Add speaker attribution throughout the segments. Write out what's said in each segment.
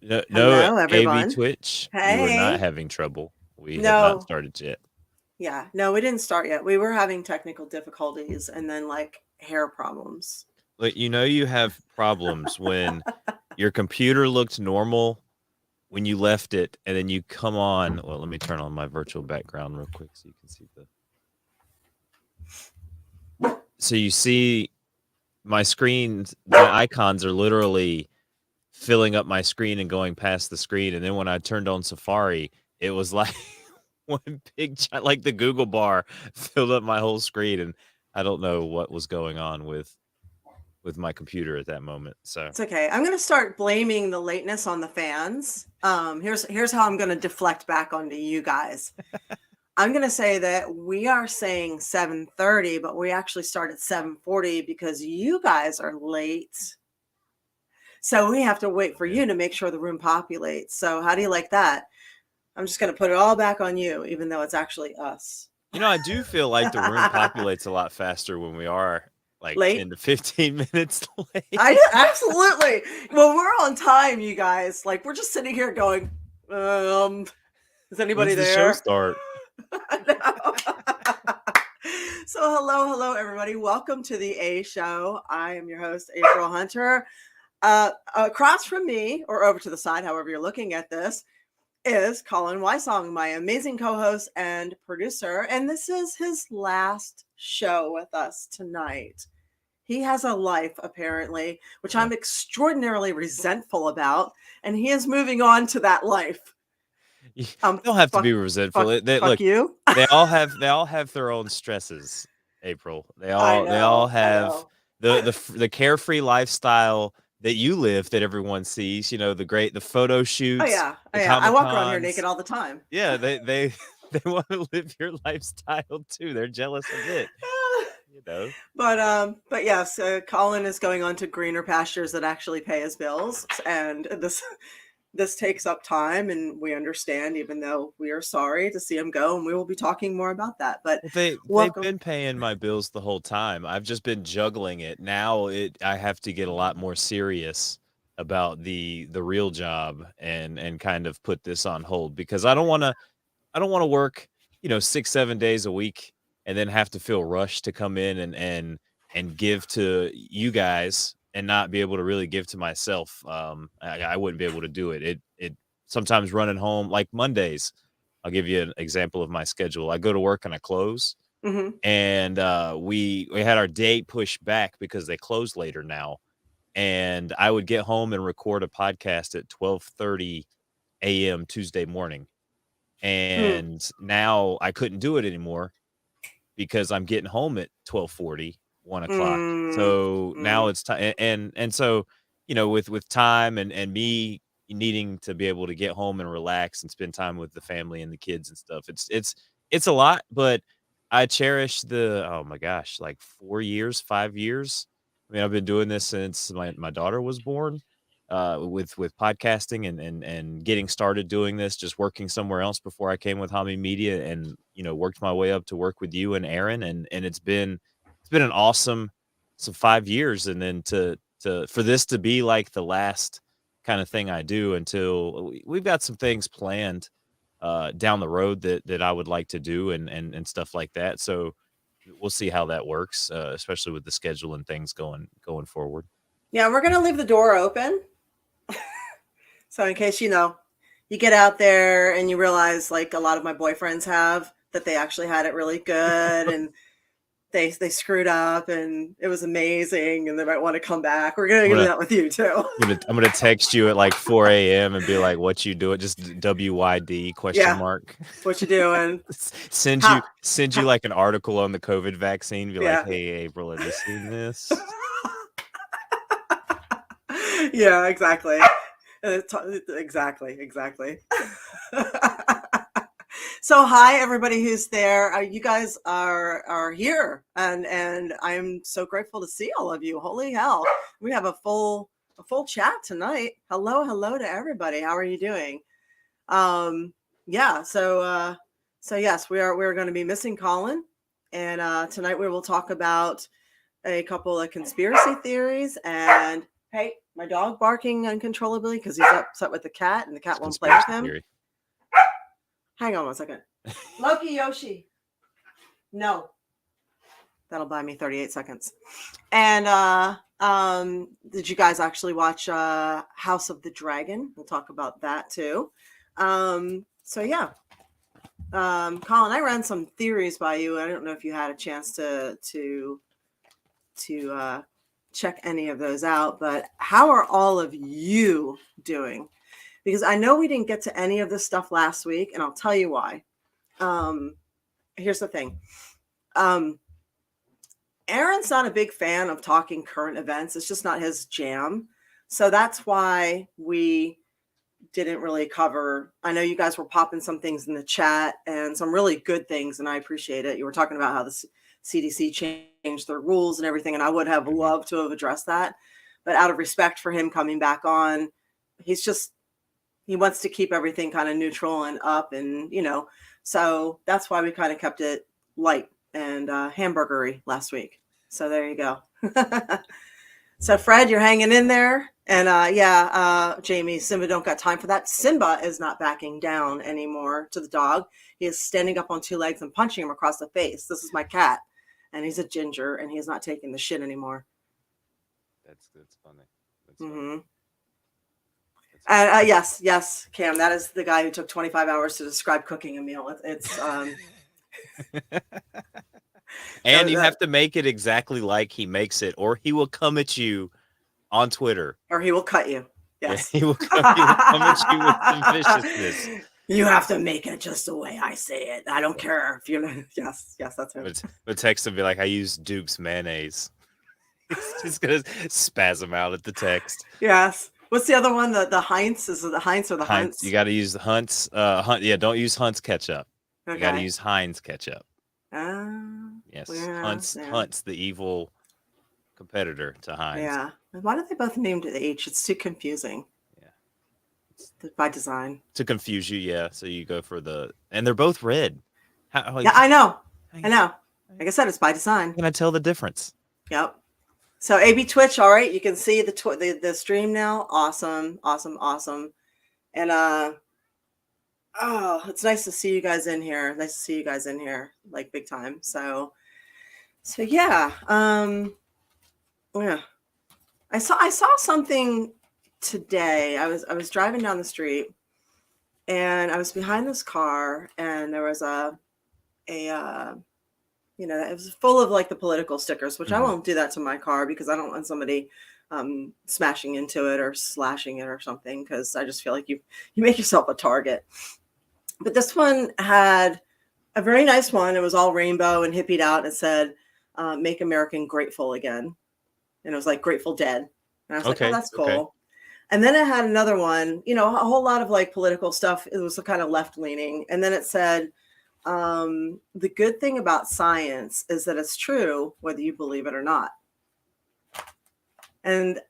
Speaker 1: No,
Speaker 2: Hello,
Speaker 1: AV
Speaker 2: everyone.
Speaker 1: Twitch, you are not
Speaker 2: Hey.
Speaker 1: having trouble. We have not
Speaker 2: No,
Speaker 1: started yet.
Speaker 2: yeah, no, we didn't start yet. We were having technical difficulties and then like hair problems.
Speaker 1: But you have problems when your computer looked normal when you left it, and then you come on. Well, let me turn on my virtual background real quick so you can see the. So you see my screen, my icons are literally filling up my screen and going past the screen. And then when I turned on Safari, it was like one big, like the Google bar filled up my whole screen. And I don't know what was going on with my computer at that moment. So
Speaker 2: It's okay. I'm gonna start blaming the lateness on the fans. Here's how I'm gonna deflect back onto you guys. I'm gonna say that we are saying 7:30, but we actually start at 7:40 because you guys are late. So we have to wait for
Speaker 1: yeah.
Speaker 2: you to make sure the room populates. So how do you like that? I'm just gonna put it all back on you, even though it's actually us.
Speaker 1: I do feel like the room populates a lot faster when we are like 10
Speaker 2: Late.
Speaker 1: to 15 minutes
Speaker 2: I
Speaker 1: late.
Speaker 2: absolutely. Well, we're on time, you guys. Like we're just sitting here going, is anybody
Speaker 1: When's the show
Speaker 2: there?
Speaker 1: start?
Speaker 2: No. So hello, everybody. Welcome to the A Show. I am your host, April Hunter. Across from me, or over to the side, however you're looking at this, is Colin Wysong, my amazing co-host and producer. And this is his last show with us tonight. He has a life, apparently, which
Speaker 1: Yeah.
Speaker 2: I'm extraordinarily resentful about, and he is moving on to that life.
Speaker 1: You don't have to be resentful.
Speaker 2: Fuck
Speaker 1: Look,
Speaker 2: you.
Speaker 1: they all have their own stresses, April. They
Speaker 2: I
Speaker 1: all they all
Speaker 2: know, I
Speaker 1: have
Speaker 2: know.
Speaker 1: the carefree lifestyle that you live that everyone sees, the photo
Speaker 2: Oh
Speaker 1: shoots,
Speaker 2: yeah, oh
Speaker 1: the
Speaker 2: yeah. I walk around here naked
Speaker 1: Comic-Cons.
Speaker 2: all the time.
Speaker 1: Yeah, they they want to live your lifestyle too. They're jealous of it, you know.
Speaker 2: But yes, Colin is going on to greener pastures that actually pay his bills, and this takes up time, and we understand, even though we are sorry to see him go, and we will be talking more about that. But
Speaker 1: Well, they've
Speaker 2: welcome.
Speaker 1: been paying my bills the whole time. I've just been juggling it. Now I have to get a lot more serious about the real job and kind of put this on hold because I don't want to work, 6 7 days a week and then have to feel rushed to come in and give to you guys and not be able to really give to myself. I wouldn't be able to do it. It sometimes running home like Mondays. I'll give you an example of my schedule. I go to work and I close,
Speaker 2: Hmm.
Speaker 1: and we had our date pushed back because they close later now. And I would get home and record a podcast at 12:30 a.m. Tuesday morning,
Speaker 2: Mm,
Speaker 1: and now I couldn't do it anymore because I'm getting home at 12:40, 1 o'clock.
Speaker 2: mm,
Speaker 1: So now
Speaker 2: mm.
Speaker 1: it's time, and so with time and me needing to be able to get home and relax and spend time with the family and the kids and stuff. It's a lot, but I cherish the, oh my gosh, like 4 years, 5 years. I mean, I've been doing this since my daughter was born, with podcasting and getting started doing this, just working somewhere else before I came with Hami Media, and worked my way up to work with you and Aaron, and it's been an awesome some 5 years, and then to for this to be like the last kind of thing I do until we've got some things planned down the road that I would like to do and stuff like that. So we'll see how that works, especially with the schedule and things going forward.
Speaker 2: Yeah, we're gonna leave the door open. So in case you get out there and you realize, like a lot of my boyfriends have, that they actually had it really good and they screwed up and it was amazing and they might want to come back. We're gonna
Speaker 1: I'm
Speaker 2: do
Speaker 1: gonna
Speaker 2: that with you too.
Speaker 1: I'm gonna text you at like 4 a.m. and be like, "What you doing?" Just WYD question
Speaker 2: Yeah,
Speaker 1: mark.
Speaker 2: what you doing?
Speaker 1: send you
Speaker 2: How?
Speaker 1: send you
Speaker 2: how
Speaker 1: like an article on the COVID vaccine. Be like,
Speaker 2: yeah.
Speaker 1: "Hey, April, have you seen this?"
Speaker 2: Yeah, exactly. Exactly. So hi everybody who's there. You guys are here, and I'm so grateful to see all of you. Holy hell, we have a full chat tonight. Hello to everybody. How are you doing? Um, yeah. So yes, we're going to be missing Colin, and tonight we will talk about a couple of conspiracy theories and hey. my dog barking uncontrollably because he's upset with the cat and the cat won't play with him.
Speaker 1: Theory.
Speaker 2: Hang on 1 second. Loki Yoshi. No. That'll buy me 38 seconds. And did you guys actually watch House of the Dragon? We'll talk about that too. So yeah. Colin, I ran some theories by you. I don't know if you had a chance to check any of those out, but how are all of you doing? Because I know we didn't get to any of this stuff last week, and I'll tell you why. Here's the thing. Aaron's not a big fan of talking current events. It's just not his jam. So that's why we didn't really cover. I know you guys were popping some things in the chat and some really good things, and I appreciate it. You were talking about how the CDC changed their rules and everything, and I would have loved to have addressed that. But out of respect for him coming back on, he wants to keep everything kind of neutral and up, and so that's why we kind of kept it light and hamburgery last week. So there you go. So Fred, you're hanging in there. And Jamie, Simba don't got time for that. Simba is not backing down anymore to the dog. He is standing up on two legs and punching him across the face. This is my cat, and he's a ginger, and he's not taking the shit anymore.
Speaker 1: That's funny. That's
Speaker 2: funny.
Speaker 1: Mm-hmm.
Speaker 2: Yes, Cam, that is the guy who took 25 hours to describe cooking a meal. It's
Speaker 1: and you have to make it exactly like he makes it, or he will come at you on Twitter.
Speaker 2: Or he will cut you. Yes.
Speaker 1: Yeah, he will come at you with some viciousness.
Speaker 2: You have to make it just the way I say it. I don't care if you're yes, that's him.
Speaker 1: But text will be like, I use Duke's mayonnaise. He's gonna spasm out at the text.
Speaker 2: Yes. What's the other one? The Heinz? Is it the Heinz or the Hunt's?
Speaker 1: You gotta use the Hunt's yeah, don't use Hunt's ketchup.
Speaker 2: Okay.
Speaker 1: You gotta use Heinz ketchup. Yes.
Speaker 2: Yeah,
Speaker 1: Hunt's the evil competitor to Heinz.
Speaker 2: Yeah. Why do they both named it H? It's too confusing. Yeah. By design.
Speaker 1: To confuse you, yeah. So you go for and they're both red.
Speaker 2: Yeah, I know. Like I said, it's by design.
Speaker 1: Can I tell the difference?
Speaker 2: Yep. So AB Twitch, all right. You can see the stream now. Awesome. And it's nice to see you guys in here. Like big time. So yeah. Yeah. I saw something today. I was driving down the street, and I was behind this car, and there was it was full of like the political stickers, which I won't do that to my car because I don't want somebody smashing into it or slashing it or something, because I just feel like you make yourself a target. But this one had a very nice one. It was all rainbow and hippied out. It said, "Make America Grateful Again." And it was like Grateful Dead. And I was like, oh, that's cool. Okay. And then it had another one, a whole lot of like political stuff. It was kind of left leaning. And then it said, the good thing about science is that it's true, whether you believe it or not. And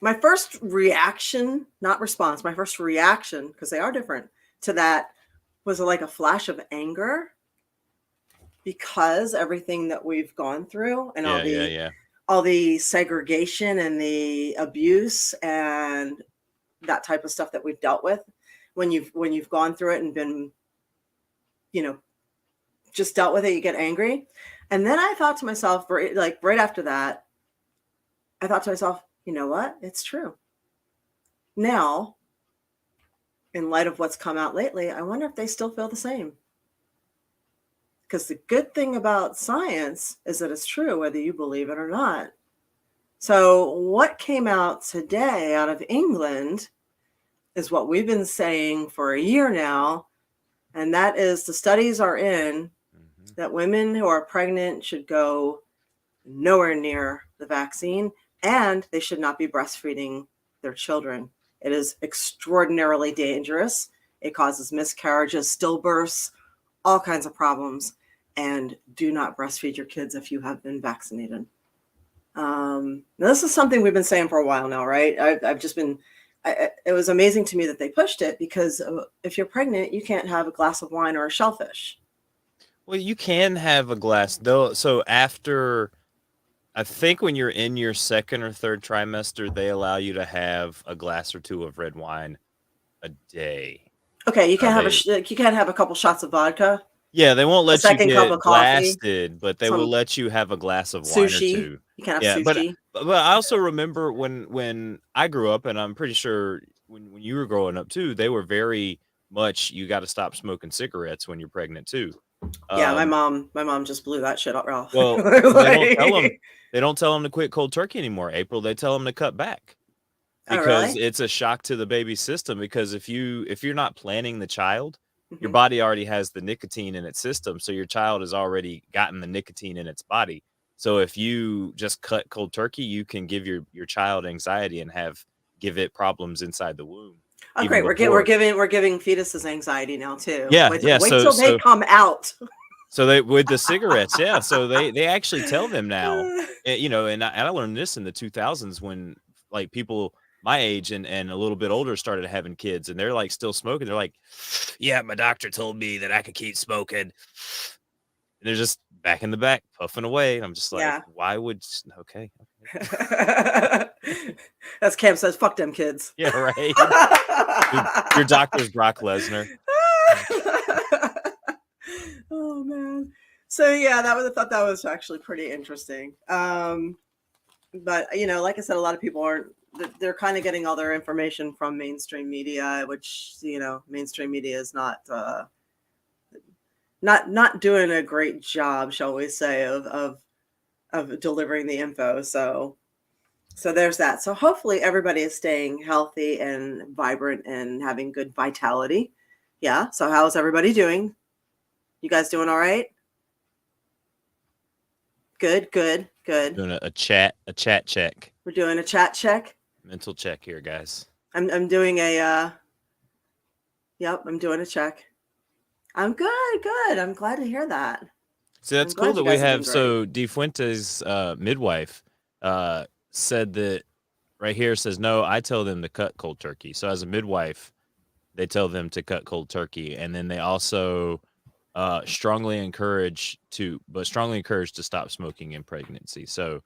Speaker 2: my first reaction, not response, my first reaction, because they are different, to that was like a flash of anger, because everything that we've gone through and all the segregation and the abuse and that type of stuff that we've dealt with, when you've gone through it and been, just dealt with it, you get angry. And then I thought to myself, right after that, I thought to myself, you know what? It's true. Now, in light of what's come out lately, I wonder if they still feel the same. Because the good thing about science is that it's true, whether you believe it or not. So what came out today out of England is what we've been saying for a year now. And that is, the studies are in that women who are pregnant should go nowhere near the vaccine, and they should not be breastfeeding their children. It is extraordinarily dangerous. It causes miscarriages, stillbirths, all kinds of problems. And do not breastfeed your kids if you have been vaccinated. Now, this is something we've been saying for a while now, right? I've just been, it was amazing to me that they pushed it, because if you're pregnant, you can't have a glass of wine or a shellfish.
Speaker 1: Well, you can have a glass though. So after I think when you're in your second or third trimester, they allow you to have a glass or two of red wine a day.
Speaker 2: Okay, you can't have
Speaker 1: They
Speaker 2: you can't have a couple shots of vodka,
Speaker 1: Yeah, they won't
Speaker 2: a
Speaker 1: let you
Speaker 2: second cup
Speaker 1: get
Speaker 2: of coffee,
Speaker 1: blasted, but they will
Speaker 2: some
Speaker 1: let you have a glass of wine or
Speaker 2: sushi.
Speaker 1: 2.
Speaker 2: You can't have
Speaker 1: Yeah,
Speaker 2: sushi.
Speaker 1: but I also remember when I grew up, and I'm pretty sure when you were growing up too, they were very much, you gotta stop smoking cigarettes when you're pregnant too.
Speaker 2: Yeah, my
Speaker 1: Um,
Speaker 2: mom just blew that shit off.
Speaker 1: well,
Speaker 2: Like,
Speaker 1: they don't tell them to quit cold turkey anymore, April. They tell them to cut back
Speaker 2: oh
Speaker 1: because
Speaker 2: really?
Speaker 1: it's a shock to the baby's system, because if you're not planning the child, your
Speaker 2: Hmm.
Speaker 1: body already has the nicotine in its system, so your child has already gotten the nicotine in its body. So if you just cut cold turkey, you can give your child anxiety and give it problems inside the womb
Speaker 2: Oh
Speaker 1: even
Speaker 2: great, we're
Speaker 1: before.
Speaker 2: giving fetuses anxiety now too.
Speaker 1: Yeah,
Speaker 2: Wait
Speaker 1: yeah.
Speaker 2: wait till they come out.
Speaker 1: So they, with the cigarettes, yeah. So they actually tell them now, and I learned this in the 2000s when, like, people my age and a little bit older started having kids, and they're like still smoking. They're like, "Yeah, my doctor told me that I could keep smoking," and they're just back in the back puffing away. And I'm just like,
Speaker 2: Yeah.
Speaker 1: why would? Okay,
Speaker 2: As Cam says, fuck them kids.
Speaker 1: yeah, right. Dude, your doctor's Brock Lesnar.
Speaker 2: Oh man. So yeah, I thought that was actually pretty interesting. But like I said, a lot of people aren't. They're kind of getting all their information from mainstream media, which mainstream media is not doing a great job, shall we say, of delivering the info. So there's that. So hopefully everybody is staying healthy and vibrant and having good vitality. Yeah. So how's everybody doing? You guys doing all right? Good.
Speaker 1: Doing a chat check,
Speaker 2: We're doing a chat check.
Speaker 1: mental check here, guys.
Speaker 2: I'm doing a yep, I'm doing a check. I'm good. I'm glad to hear that.
Speaker 1: So that's
Speaker 2: I'm
Speaker 1: cool
Speaker 2: glad
Speaker 1: that
Speaker 2: you
Speaker 1: we
Speaker 2: guys are
Speaker 1: have.
Speaker 2: doing great.
Speaker 1: So De Fuentes' midwife said that right here, says, no, I tell them to cut cold turkey. So as a midwife, they tell them to cut cold turkey. And then they also strongly encourage to stop smoking in pregnancy. So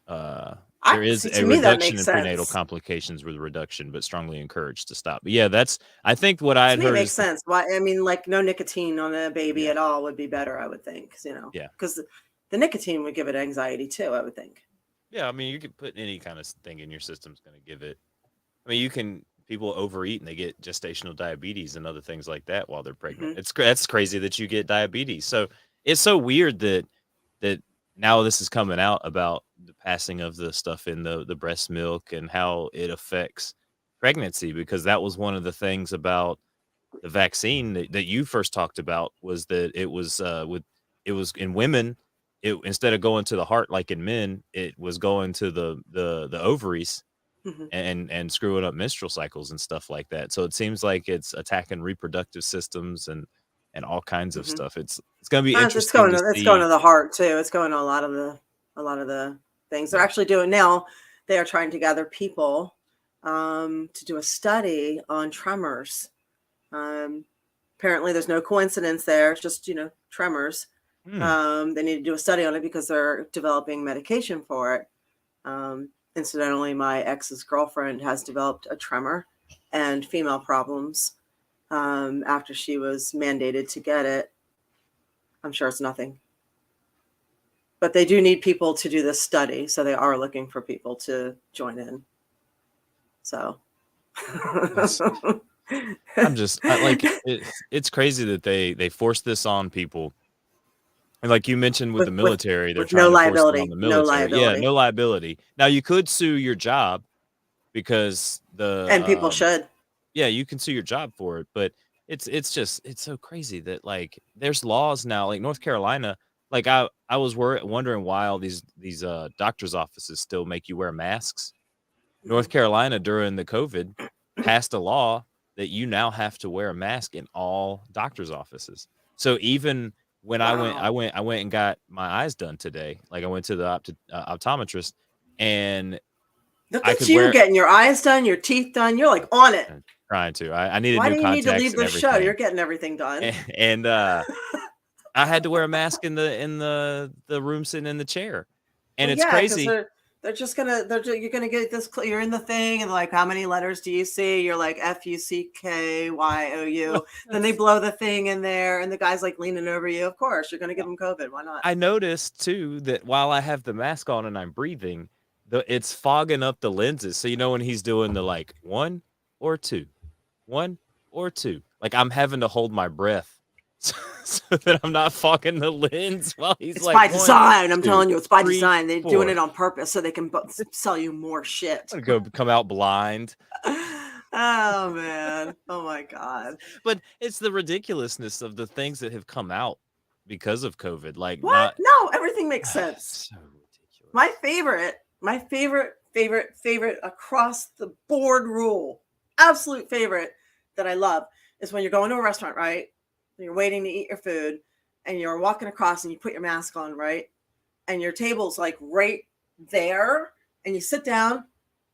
Speaker 1: there is
Speaker 2: See,
Speaker 1: a
Speaker 2: to me that
Speaker 1: reduction
Speaker 2: makes
Speaker 1: in prenatal
Speaker 2: sense.
Speaker 1: complications with reduction, but strongly encouraged to stop. But yeah, I think what I
Speaker 2: To
Speaker 1: had
Speaker 2: me it
Speaker 1: heard
Speaker 2: makes
Speaker 1: is,
Speaker 2: sense. Why? I mean, like no nicotine on a baby
Speaker 1: yeah,
Speaker 2: at all would be better, I would think.
Speaker 1: yeah.
Speaker 2: Because the nicotine would give it anxiety too, I would think.
Speaker 1: Yeah, I mean, you can put any kind of thing in your system's going to give it. I mean, people overeat and they get gestational diabetes and other things like that while they're pregnant.
Speaker 2: Hmm.
Speaker 1: That's crazy that you get diabetes. So it's so weird that now this is coming out about the passing of the stuff in the breast milk and how it affects pregnancy, because that was one of the things about the vaccine that you first talked about, was that it was in women, it, instead of going to the heart like in men, it was going to the ovaries
Speaker 2: Hmm.
Speaker 1: and screwing up menstrual cycles and stuff like that. So it seems like it's attacking reproductive systems and all kinds of
Speaker 2: Hmm.
Speaker 1: stuff. It's going to be interesting to
Speaker 2: It's going
Speaker 1: see.
Speaker 2: to the heart too. It's going to a lot of the things they're
Speaker 1: Yeah.
Speaker 2: actually doing now. They are trying to gather people to do a study on tremors. Um, Apparently, there's no coincidence there. It's just tremors.
Speaker 1: Hmm.
Speaker 2: They need to do a study on it because they're developing medication for it. Incidentally, my ex's girlfriend has developed a tremor and female problems after she was mandated to get it. I'm sure it's nothing. But they do need people to do this study, so they are looking for people to join in. So
Speaker 1: It's, I'm just it's crazy that they force this on people. And like you mentioned with the military, they're
Speaker 2: with no
Speaker 1: trying to force it on
Speaker 2: liability,
Speaker 1: the
Speaker 2: no
Speaker 1: military. Yeah,
Speaker 2: liability,
Speaker 1: no liability. Now you could sue your job because
Speaker 2: and people should.
Speaker 1: yeah, you can sue your job for it, but it's so crazy that, like, there's laws now, like North Carolina, like I was wondering why all these doctors' offices still make you wear masks. North
Speaker 2: Mhm.
Speaker 1: Carolina during the COVID passed a law that you now have to wear a mask in all doctors' offices. So even when
Speaker 2: Wow.
Speaker 1: I went and got my eyes done today. Like, I went to the optometrist, and
Speaker 2: Look
Speaker 1: I
Speaker 2: at
Speaker 1: could
Speaker 2: you
Speaker 1: wear
Speaker 2: getting your eyes done, your teeth done. You're like on it.
Speaker 1: trying to. I needed
Speaker 2: Why
Speaker 1: new
Speaker 2: do you need to
Speaker 1: contacts
Speaker 2: leave
Speaker 1: and
Speaker 2: the show? You're
Speaker 1: everything,
Speaker 2: getting everything done.
Speaker 1: and I had to wear a mask in the room sitting in the chair. And
Speaker 2: Well,
Speaker 1: it's
Speaker 2: yeah, because
Speaker 1: crazy.
Speaker 2: you're gonna get this. You're in the thing, and like, how many letters do you see? You're like FUCKYOU.
Speaker 1: Well,
Speaker 2: Then they
Speaker 1: that's
Speaker 2: blow the thing in there, and the guy's like leaning over you. Of course, you're gonna give him COVID. Why not?
Speaker 1: I noticed too that while I have the mask on and I'm breathing, it's fogging up the lenses. So when he's doing the like 1 or 2, 1 or 2, like I'm having to hold my breath so that I'm not fogging the lens while he's
Speaker 2: It's
Speaker 1: like
Speaker 2: by
Speaker 1: one,
Speaker 2: design. I'm
Speaker 1: two,
Speaker 2: telling you, it's by
Speaker 1: three,
Speaker 2: design. They're doing it
Speaker 1: 4.
Speaker 2: on purpose so they can sell you more shit.
Speaker 1: I'm gonna go come out blind.
Speaker 2: Oh man. Oh my God.
Speaker 1: But it's the ridiculousness of the things that have come out because of COVID. Like
Speaker 2: What?
Speaker 1: not
Speaker 2: No, everything makes sense.
Speaker 1: so ridiculous.
Speaker 2: My favorite across the board rule, absolute favorite that I love is when you're going to a restaurant, right? And you're waiting to eat your food and you're walking across and you put your mask on, right? And your table's like right there and you sit down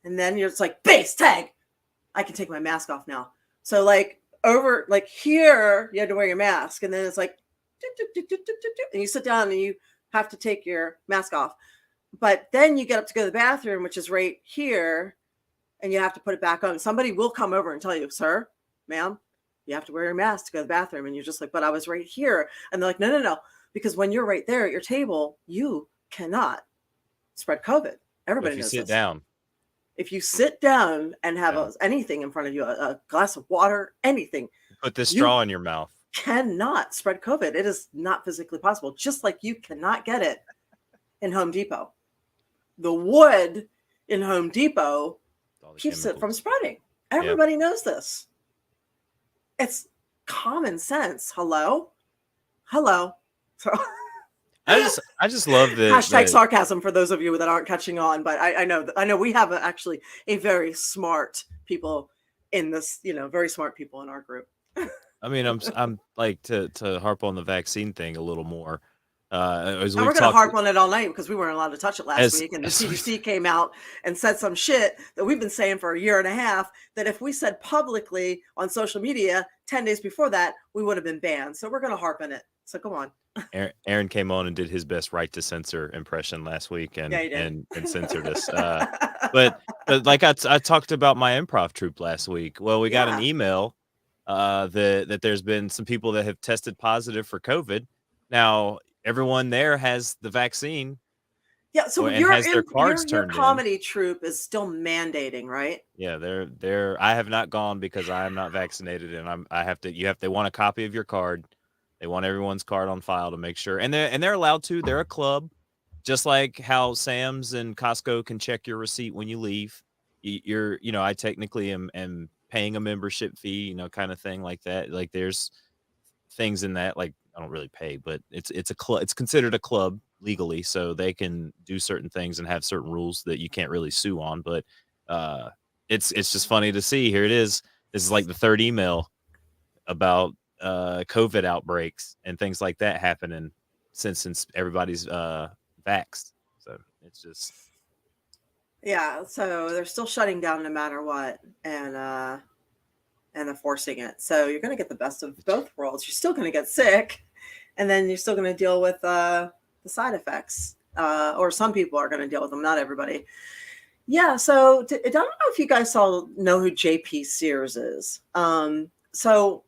Speaker 2: and then you're just like, base tag. I can take my mask off now. So like over like here, you had to wear your mask and then it's like, and you sit down and you have to take your mask off. But then you get up to go to the bathroom, which is right here, and you have to put it back on. Somebody will come over and tell you, sir, ma'am, you have to wear your mask to go to the bathroom. And you're just like, but I was right here. And they're like, no. Because when you're right there at your table, you cannot spread COVID. Everybody knows
Speaker 1: Sit
Speaker 2: this.
Speaker 1: down.
Speaker 2: If you sit down and have anything in front of you, a glass of water, anything,
Speaker 1: put this straw in your mouth,
Speaker 2: cannot spread COVID. It is not physically possible. Just like you cannot get it in Home Depot. The wood in Home Depot keeps it from spreading. Everybody knows this. It's common sense. Hello. So
Speaker 1: I just love the
Speaker 2: hashtag sarcasm for those of you that aren't catching on. But I know we have actually a very smart people in this, very smart people in our group.
Speaker 1: I mean, I'm like to harp on the vaccine thing a little more.
Speaker 2: And we're going to harp on it all night because we weren't allowed to touch it last week. And the CDC came out and said some shit that we've been saying for a year and a half, that if we said publicly on social media 10 days before that, we would have been banned. So we're going to harp on it. So come on.
Speaker 1: Aaron came on and did his best right to censor impression last week and censored us. But like I talked about my improv troupe last week. Well, we got an email that there's been some people that have tested positive for COVID. Now, everyone there has the vaccine.
Speaker 2: Yeah, so your comedy troupe is still mandating, right?
Speaker 1: Yeah, they're I have not gone because I am not vaccinated, and they want a copy of your card. They want everyone's card on file to make sure, and they're allowed to. They're a club, just like how Sam's and Costco can check your receipt when you leave. I technically am paying a membership fee, kind of thing like that. Like there's things in that, like I don't really pay, but it's a club. It's considered a club legally, so they can do certain things and have certain rules that you can't really sue on. But it's just funny to see. Here it is. This is like the third email about COVID outbreaks and things like that happening since everybody's vaxxed. So it's just
Speaker 2: so they're still shutting down no matter what, and enforcing it. So you're going to get the best of both worlds. You're still going to get sick, and then you're still going to deal with the side effects, or some people are going to deal with them, not everybody. Yeah, so I don't know if you guys know who JP Sears is. So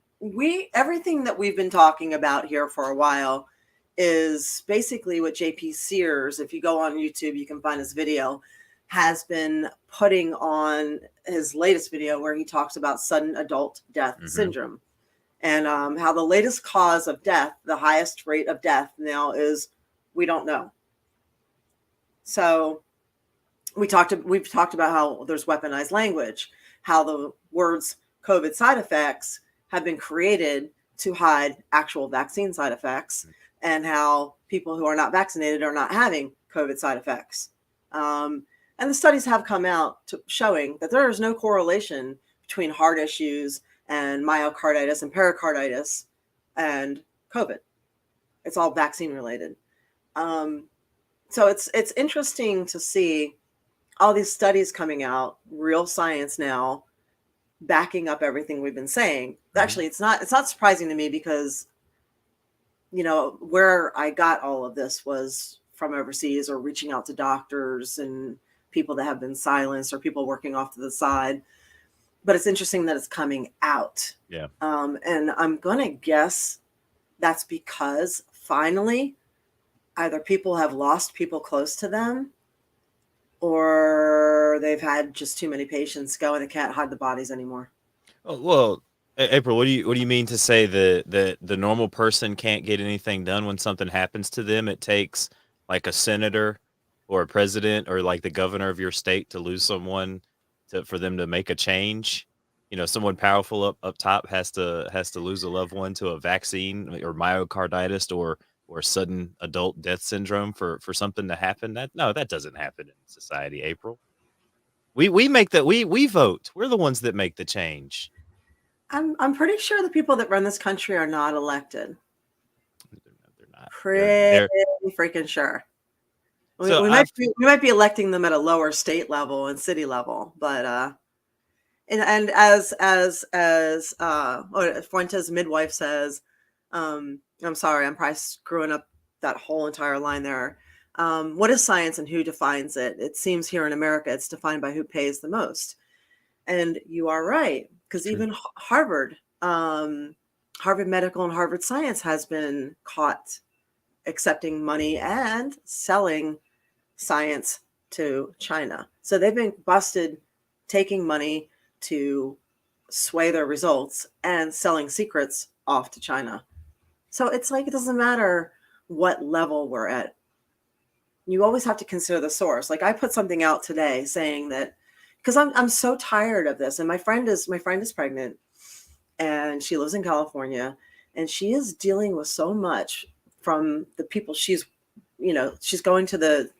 Speaker 2: everything that we've been talking about here for a while is basically what JP Sears, if you go on YouTube, you can find his video, has been putting on his latest video where he talks about sudden adult death syndrome, and how the latest cause of death, the highest rate of death now is, we don't know. So we've talked about how there's weaponized language, how the words COVID side effects have been created to hide actual vaccine side effects, and how people who are not vaccinated are not having COVID side effects. And the studies have come out showing that there is no correlation between heart issues and myocarditis and pericarditis and COVID. It's all vaccine related. So it's interesting to see all these studies coming out, real science now, backing up everything we've been saying. Actually, it's not surprising to me because, where I got all of this was from overseas, or reaching out to doctors and people that have been silenced, or people working off to the side. But it's interesting that it's coming out.
Speaker 1: Yeah.
Speaker 2: And I'm going to guess that's because finally either people have lost people close to them, or they've had just too many patients go and they can't hide the bodies anymore.
Speaker 1: Oh, well, April, what do you mean to say that the normal person can't get anything done when something happens to them? It takes like a senator or a president or like the governor of your state to lose someone to for them to make a change. You know, someone powerful up top has to lose a loved one to a vaccine or myocarditis or sudden adult death syndrome for something to happen. That doesn't happen in society, April. We make that we vote. We're the ones that make the change.
Speaker 2: I'm pretty sure the people that run this country are not elected.
Speaker 1: They're not.
Speaker 2: Pretty
Speaker 1: They're
Speaker 2: freaking sure.
Speaker 1: so
Speaker 2: We
Speaker 1: I've
Speaker 2: might be electing them at a lower state level and city level, but and as Fuentes' midwife says, I'm sorry, I'm probably screwing up that whole entire line there. What is science and who defines it? It seems here in America it's defined by who pays the most. And you are right, because
Speaker 1: true.
Speaker 2: even Harvard, Harvard Medical and Harvard Science has been caught accepting money and selling science to China. So they've been busted taking money to sway their results and selling secrets off to China. So it's like it doesn't matter what level we're at. You always have to consider the source. Like I put something out today saying that because I'm so tired of this, and my friend is pregnant, and she lives in California, and she is dealing with so much from the people she's going to the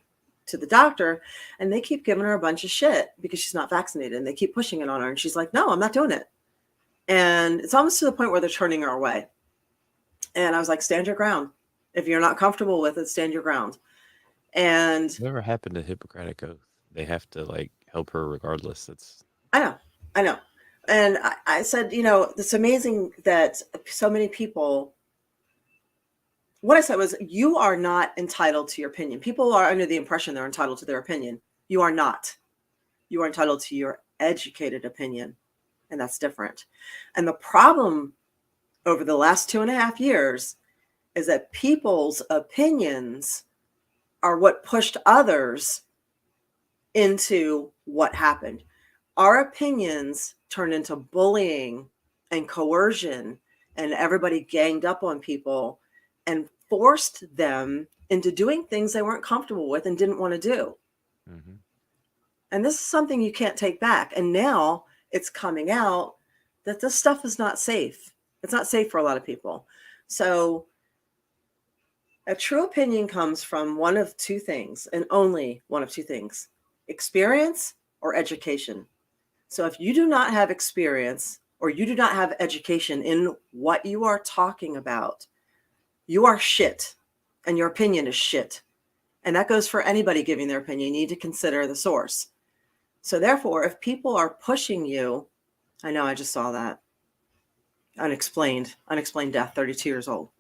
Speaker 2: doctor, and they keep giving her a bunch of shit because she's not vaccinated, and they keep pushing it on her, and she's like, no, I'm not doing it. And it's almost to the point where they're turning her away. And I was like, stand your ground. If you're not comfortable with it, stand your ground. And
Speaker 1: Whatever happened to Hippocratic Oath? They have to like help her regardless. It's
Speaker 2: I know. And I said, it's amazing that so many people, what I said was, you are not entitled to your opinion. People are under the impression they're entitled to their opinion. You are not. You are entitled to your educated opinion. And that's different. And the problem over the last 2.5 years is that people's opinions are what pushed others into what happened. Our opinions turned into bullying and coercion, and everybody ganged up on people and forced them into doing things they weren't comfortable with and didn't want to do.
Speaker 1: mm-hmm.
Speaker 2: And this is something you can't take back. And now it's coming out that this stuff is not safe. It's not safe for a lot of people. So a true opinion comes from one of two things, and only one of two things: experience or education. So if you do not have experience or you do not have education in what you are talking about, you are shit, and your opinion is shit. And that goes for anybody giving their opinion. You need to consider the source. So therefore, if people are pushing you, I know I just saw that. Unexplained death, 32 years old.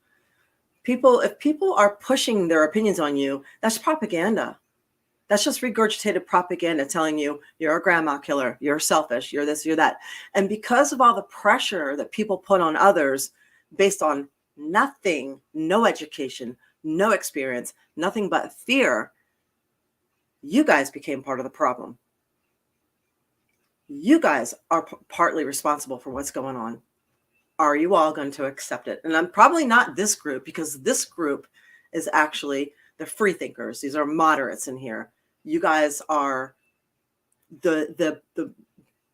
Speaker 2: If people are pushing their opinions on you, that's propaganda. That's just regurgitated propaganda telling you you're a grandma killer, you're selfish, you're this, you're that. And because of all the pressure that people put on others based on nothing, no education, no experience, nothing but fear, you guys became part of the problem. You guys are partly responsible for what's going on. Are you all going to accept it? And I'm probably not this group, because this group is actually the free thinkers. These are moderates in here. You guys are the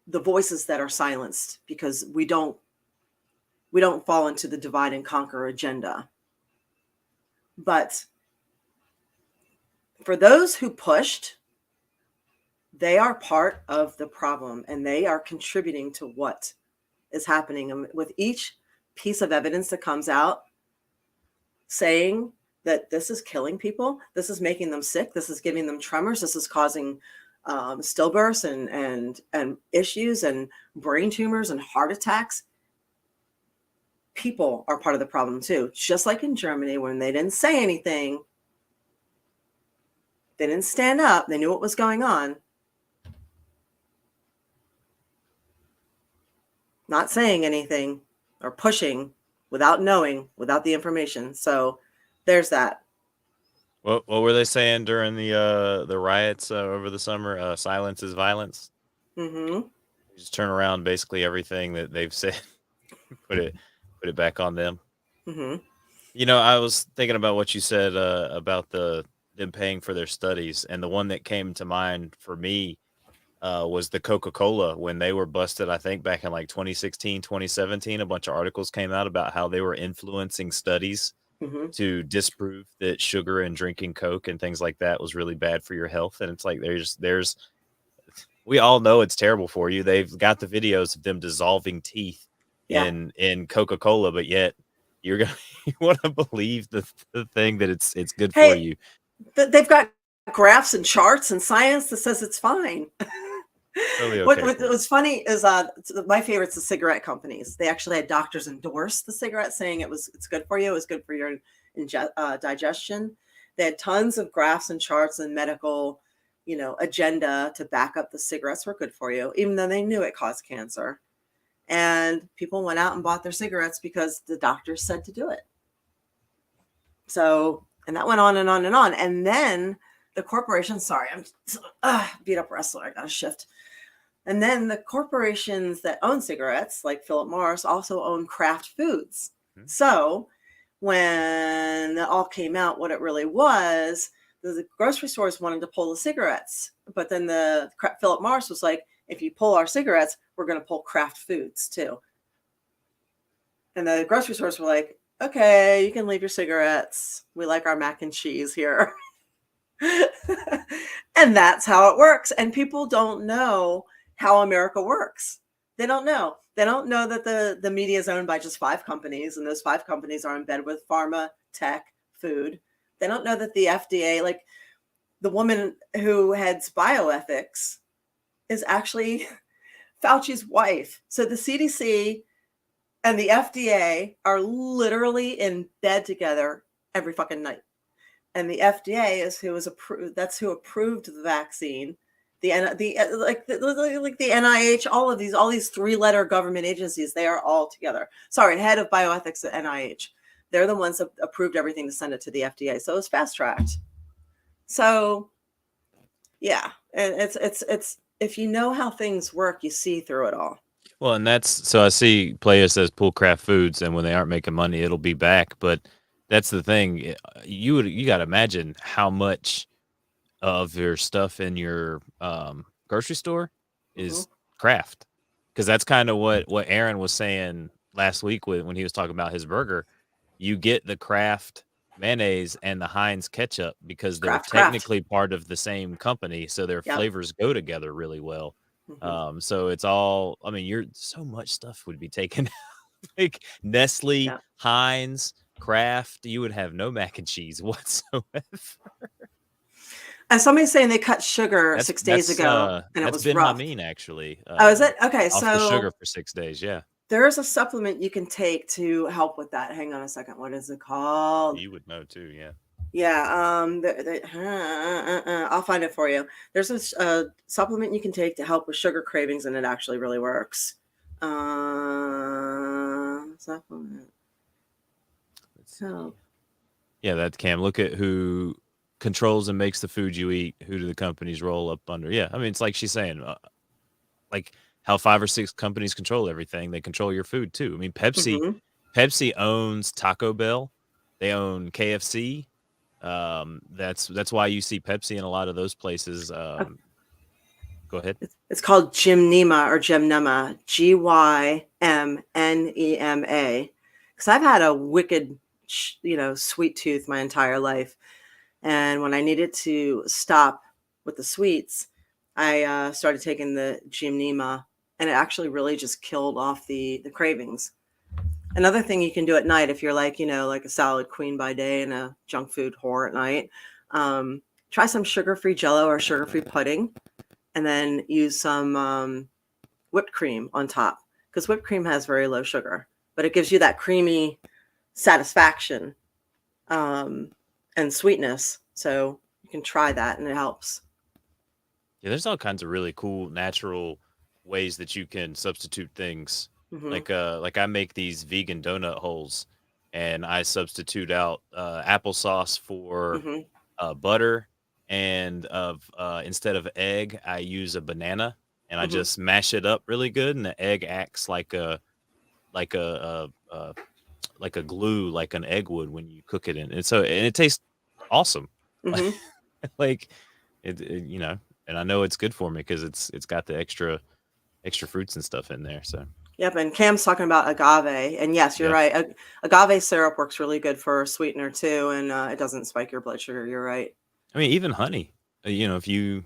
Speaker 2: voices that are silenced because we don't fall into the divide and conquer agenda. But for those who pushed, they are part of the problem, and they are contributing to what is happening. And with each piece of evidence that comes out saying that this is killing people, this is making them sick, this is giving them tremors, this is causing stillbirths and issues and brain tumors and heart attacks, people are part of the problem too. Just like in Germany, when they didn't say anything, They didn't stand up. They knew what was going on. Not saying anything or pushing without knowing, without the information. So there's that.
Speaker 1: What were they saying during the riots over the summer? Silence is violence.
Speaker 2: Mm-hmm.
Speaker 1: You just turn around basically everything that they've said, put it back on them.
Speaker 2: Mm-hmm.
Speaker 1: I was thinking about what you said about them paying for their studies, and the one that came to mind for me was the Coca-Cola when they were busted. I think back in like 2016, 2017, a bunch of articles came out about how they were influencing studies
Speaker 2: Mm-hmm.
Speaker 1: to disprove that sugar and drinking Coke and things like that was really bad for your health. And it's like there's we all know it's terrible for you. They've got the videos of them dissolving teeth
Speaker 2: Yeah.
Speaker 1: in Coca-Cola, but yet you're gonna you want to believe the thing that it's good for
Speaker 2: Hey,
Speaker 1: you.
Speaker 2: they've got graphs and charts and science that says it's fine.
Speaker 1: Totally
Speaker 2: What,
Speaker 1: okay
Speaker 2: what
Speaker 1: for you.
Speaker 2: was funny is my favorite's the cigarette companies. They actually had doctors endorse the cigarette, saying it's good for you. It was good for your digestion. They had tons of graphs and charts and medical, agenda to back up the cigarettes were good for you, even though they knew it caused cancer. And people went out and bought their cigarettes because the doctors said to do it. So, and that went on and on and on. And then the corporation, sorry, I'm beat up wrestler. I got to shift. And then the corporations that own cigarettes, like Philip Morris, also own Kraft Foods.
Speaker 1: Mhm.
Speaker 2: So when that all came out, what it really was, the grocery stores wanted to pull the cigarettes. But then the Philip Morris was like, if you pull our cigarettes, we're going to pull Kraft Foods too. And the grocery stores were like, okay, you can leave your cigarettes. We like our mac and cheese here. And that's how it works. And people don't know how America works. They don't know. They don't know that the media is owned by just 5 companies, and those 5 companies are in bed with pharma, tech, food. They don't know that the FDA, like the woman who heads bioethics, is actually Fauci's wife. So the CDC and the FDA are literally in bed together every fucking night. And the FDA is who is approved. That's who approved the vaccine. The NIH, all these 3-letter government agencies, they are all together. Sorry, head of bioethics at NIH. They're the ones that approved everything to send it to the FDA. So it was fast tracked. So yeah, and it's if you know how things work, you see through it all.
Speaker 1: Well, and that's so I see Playa says pull Kraft Foods, and when they aren't making money, it'll be back. But that's the thing. You got to imagine how much of your stuff in your grocery store
Speaker 2: Mm-hmm.
Speaker 1: is Kraft, because that's kind of what Aaron was saying last week when he was talking about his burger. You get the Kraft mayonnaise and the Heinz ketchup because they're
Speaker 2: Kraft.
Speaker 1: technically part of the same company, so their
Speaker 2: Yep.
Speaker 1: flavors go together really well.
Speaker 2: Mm-hmm.
Speaker 1: So it's all. I mean, you're so much stuff would be taken like Nestle,
Speaker 2: Yep.
Speaker 1: Heinz, Kraft. You would have no mac and cheese whatsoever.
Speaker 2: And somebody's saying they cut sugar 6 days ago, and it
Speaker 1: That's
Speaker 2: was
Speaker 1: been
Speaker 2: rough.
Speaker 1: Hameen actually.
Speaker 2: Oh, is it? Okay,
Speaker 1: Off the
Speaker 2: so
Speaker 1: sugar for 6 days. Yeah,
Speaker 2: there's a supplement you can take to help with that. Hang on a second. What is it called?
Speaker 1: you would know too. Yeah.
Speaker 2: Yeah, I'll find it for you. There's a supplement you can take to help with sugar cravings, and it actually really works. Supplement. So,
Speaker 1: Yeah, that Cam. Look at who controls and makes the food you eat. Who do the companies roll up under? Yeah, I mean, it's like she's saying, like how 5 or 6 companies control everything. They control your food too. I mean,
Speaker 2: mhm.
Speaker 1: Pepsi owns Taco Bell. They own KFC. That's why you see Pepsi in a lot of those places. Go ahead.
Speaker 2: It's called Gymnema or Gymnema, Gymnema. Because I've had a wicked, sweet tooth my entire life. And when I needed to stop with the sweets, I started taking the Gymnema, and it actually really just killed off the cravings. Another thing you can do at night, if you're like a salad queen by day and a junk food whore at night, try some sugar-free Jello or sugar-free pudding, and then use some whipped cream on top, because whipped cream has very low sugar, but it gives you that creamy satisfaction and sweetness. So you can try that and it helps.
Speaker 1: Yeah, there's all kinds of really cool natural ways that you can substitute things.
Speaker 2: Hmm.
Speaker 1: Like I make these vegan donut holes, and I substitute out applesauce for
Speaker 2: Hmm.
Speaker 1: butter, and of instead of egg, I use a banana, and I
Speaker 2: Hmm.
Speaker 1: just mash it up really good, and the egg acts like like a glue, like an egg would when you cook it in, and it tastes awesome.
Speaker 2: Hmm.
Speaker 1: Like and I know it's good for me because it's got the extra fruits and stuff in there. So
Speaker 2: Yep. And Cam's talking about agave. And yes, you're
Speaker 1: yeah,
Speaker 2: right. Agave syrup works really good for a sweetener too. And it doesn't spike your blood sugar. You're right.
Speaker 1: I mean even honey, if you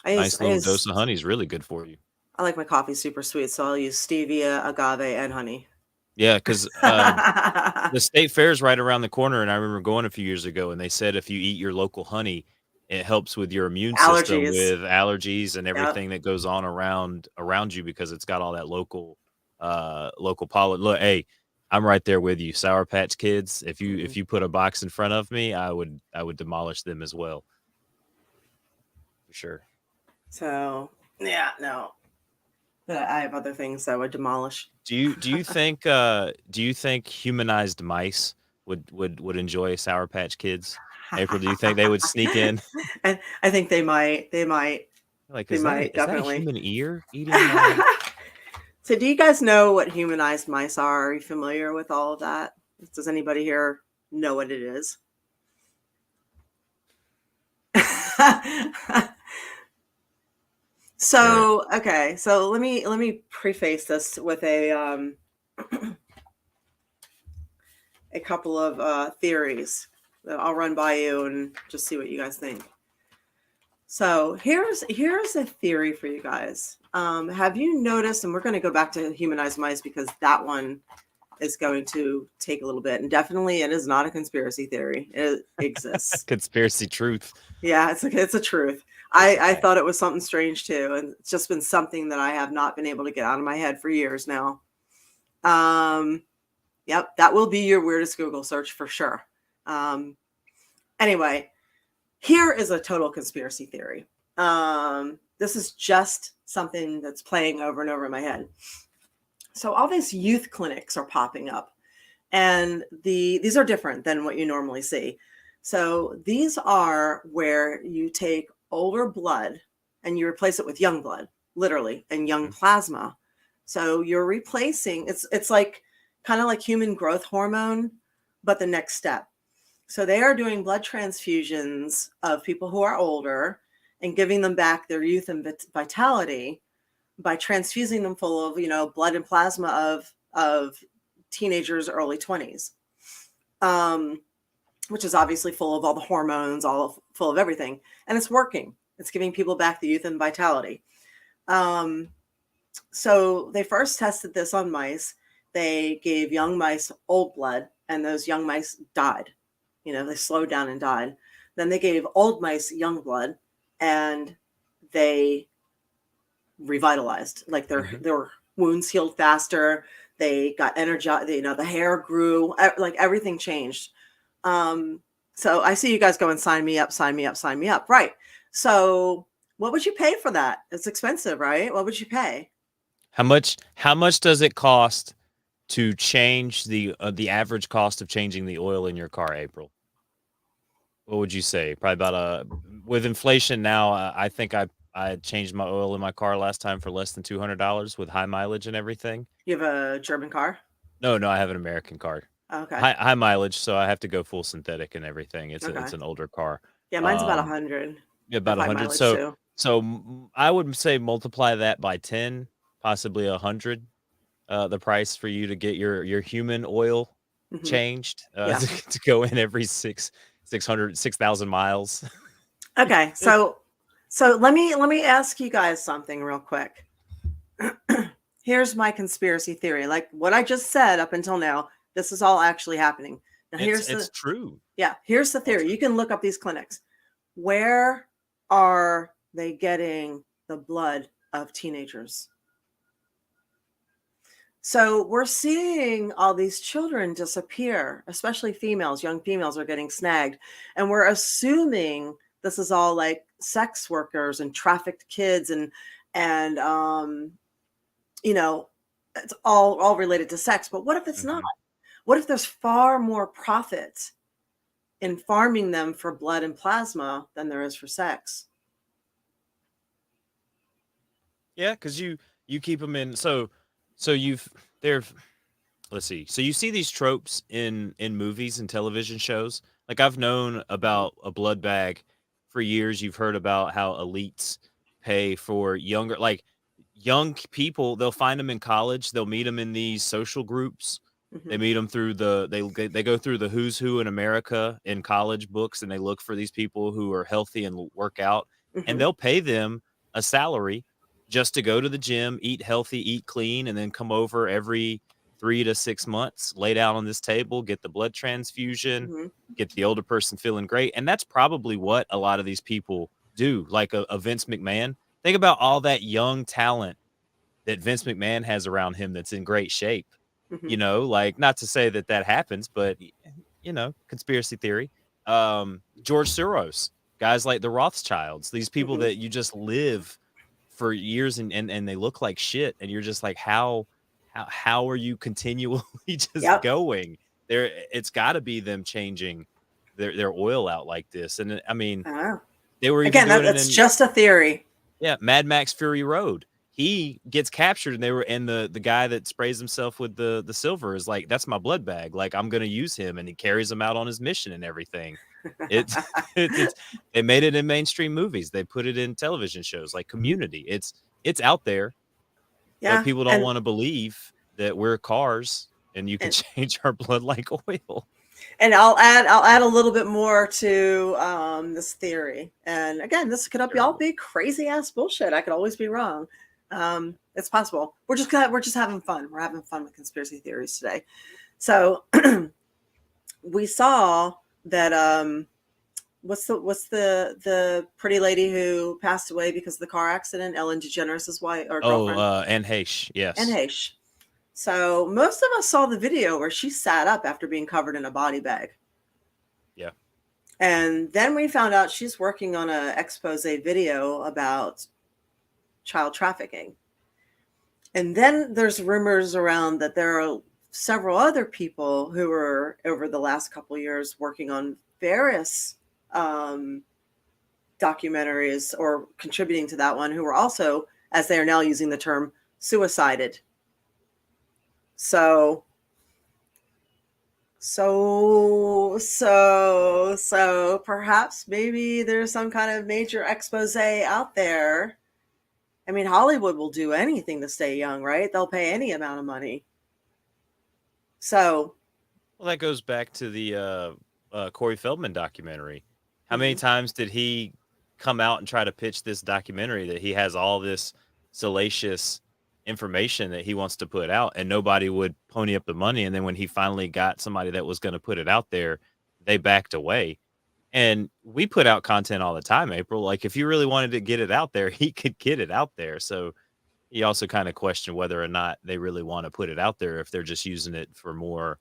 Speaker 1: nice
Speaker 2: I
Speaker 1: little
Speaker 2: use,
Speaker 1: dose of honey is really good for you.
Speaker 2: I like my coffee super sweet. So I'll use stevia, agave, and honey.
Speaker 1: Yeah, because the state fair is right around the corner, and I remember going a few years ago, and they said if you eat your local honey, it helps with your immune system
Speaker 2: Allergies.
Speaker 1: with allergies and
Speaker 2: Yep.
Speaker 1: everything that goes on around you because it's got all that local pollen. Look, hey, I'm right there with you. Sour Patch Kids. If you
Speaker 2: Mhm.
Speaker 1: if you put a box in front of me, I would demolish them as well for sure.
Speaker 2: So yeah, no. But I have other things that would demolish.
Speaker 1: Do you think humanized mice would enjoy Sour Patch Kids? April, do you think they would sneak in?
Speaker 2: And I think they might. They might.
Speaker 1: Like,
Speaker 2: They
Speaker 1: is that
Speaker 2: might
Speaker 1: a is that a
Speaker 2: definitely.
Speaker 1: human ear eating my
Speaker 2: So, do you guys know what humanized mice are? Are you familiar with all of that? Does anybody here know what it is?
Speaker 1: Sure.
Speaker 2: So, okay. So let me preface this with a couple of theories that I'll run by you and just see what you guys think. So here's a theory for you guys. Have you noticed? And we're going to go back to humanized mice because that one is going to take a little bit, and definitely it is not a conspiracy theory. It exists.
Speaker 1: Conspiracy truth.
Speaker 2: Yeah, it's a truth.
Speaker 1: It's a
Speaker 2: I
Speaker 1: fact.
Speaker 2: thought it was something strange too, and it's just been something that I have not been able to get out of my head for years now. Um, yep, that will be your weirdest Google search for sure. Um, anyway, here is a total conspiracy theory. This is just something that's playing over and over in my head. So all these youth clinics are popping up, and these are different than what you normally see. So these are where you take older blood and you replace it with young blood, literally, and young
Speaker 1: Mhm.
Speaker 2: plasma. So you're replacing, it's like kind of like human growth hormone, but the next step. So they are doing blood transfusions of people who are older and giving them back their youth and vitality by transfusing them full of, blood and plasma of teenagers, early 20s, which is obviously full of all the hormones, full of everything. And it's working. It's giving people back the youth and vitality. So they first tested this on mice. They gave young mice old blood, and those young mice died. They slowed down and died. Then they gave old mice young blood, and they revitalized. Like
Speaker 1: Mhm.
Speaker 2: their wounds healed faster. They got energy. The hair grew. Like everything changed. So I see you guys going, sign me up, sign me up, sign me up. Right. So what would you pay for that? It's expensive, right? What would you pay?
Speaker 1: How much does it cost to change the average cost of changing the oil in your car, April? What would you say? Probably about with inflation now, I think I changed my oil in my car last time for less than $200 with high mileage and everything.
Speaker 2: You have a German car?
Speaker 1: No, no, I have an American car.
Speaker 2: Okay.
Speaker 1: High mileage, so I have to go full synthetic and everything. It's
Speaker 2: Okay.
Speaker 1: an older car.
Speaker 2: Yeah, mine's about
Speaker 1: Um,
Speaker 2: 100.
Speaker 1: yeah,
Speaker 2: I have
Speaker 1: about
Speaker 2: high
Speaker 1: 100.
Speaker 2: mileage
Speaker 1: So
Speaker 2: too.
Speaker 1: so I would say multiply that by 10, possibly 100. The price for you to get your human oil
Speaker 2: Hmm.
Speaker 1: changed
Speaker 2: Yeah.
Speaker 1: to go in every 6,000 miles.
Speaker 2: Okay. So let me ask you guys something real quick. Here's my conspiracy theory. Like what I just said up until now, this is all actually happening. Now
Speaker 1: It's true.
Speaker 2: here's the
Speaker 1: All
Speaker 2: theory. You
Speaker 1: true.
Speaker 2: can look up these clinics. Where are they getting the blood of teenagers? So we're seeing all these children disappear, especially females. Young females are getting snagged, and we're assuming this is all like sex workers and trafficked kids and you know, it's all related to sex. But what if it's not?
Speaker 1: Mhm.
Speaker 2: What if there's far more profit in farming them for blood and plasma than there is for sex?
Speaker 1: Yeah, because you keep them in. So you've they're let's see. So you see these tropes in movies and television shows. Like I've known
Speaker 2: Mhm,
Speaker 1: about a blood bag for years. You've heard about how elites pay for young people. They'll find them in college. They'll meet them in these social groups. They
Speaker 2: mhm,
Speaker 1: meet them through they go through the who's who in America in college books, and they look for these people who are healthy and work out, and
Speaker 2: mhm,
Speaker 1: they'll pay them a salary just to go to the gym, eat healthy, eat clean, and then come over every 3 to 6 months, lay down on this table, get the blood transfusion,
Speaker 2: mhm,
Speaker 1: get the older person feeling great. And that's probably what a lot of these people do, like a Vince McMahon. Think about all that young talent that Vince McMahon has around him that's in great shape.
Speaker 2: mhm,
Speaker 1: Like not to say that that happens, but conspiracy theory. George Soros, guys like the Rothschilds, these people
Speaker 2: mhm.
Speaker 1: that you just live for years and they look like shit, and you're just like, how are you continually just
Speaker 2: Yep.
Speaker 1: going? It's got to be them changing their oil out like this, and I mean,
Speaker 2: Oh.
Speaker 1: they were even
Speaker 2: Again,
Speaker 1: doing it
Speaker 2: that's
Speaker 1: in
Speaker 2: just a theory.
Speaker 1: Mad Max Fury Road. He gets captured and the guy that sprays himself with the silver is like, "That's my blood bag. Like, I'm gonna use him," and he carries him out on his mission and everything. It's it's they made it in mainstream movies. They put it in television shows like Community. It's out there, but
Speaker 2: Yeah,
Speaker 1: people don't wanna believe that we're cars and you can
Speaker 2: and
Speaker 1: change our blood like oil.
Speaker 2: and I'll add a little bit more to this theory. And again, this could all
Speaker 1: Sure.
Speaker 2: be crazy ass bullshit. I could always be wrong. It's possible. We're just having fun. We're having fun with conspiracy theories today. So we saw that what's the pretty lady who passed away because of the car accident, Ellen DeGeneres' wife or
Speaker 1: Oh,
Speaker 2: girlfriend,
Speaker 1: Anne Heche,
Speaker 2: and
Speaker 1: yes.
Speaker 2: Haish. So most of us saw the video where she sat up after being covered in a body bag.
Speaker 1: Yeah.
Speaker 2: And then we found out she's working on an expose video about child trafficking. And then there's rumors around that there are several other people who were over the last couple of years working on various um, documentaries or contributing to that one who were also, as they are now using the term, suicided. So so perhaps maybe there's some kind of major expose out there. I mean, Hollywood will do anything to stay young, right? They'll pay any amount of money. So,
Speaker 1: Well, that goes back to the Corey Feldman documentary. How many
Speaker 2: mhm.
Speaker 1: times did he come out and try to pitch this documentary that he has all this salacious information that he wants to put out, and nobody would pony up the money? And then when he finally got somebody that was going to put it out there, they backed away. And we put out content all the time, April. Like if you really wanted to get it out there, he could get it out there. So he also kind of questioned whether or not they really want to put it out there if they're just using it for more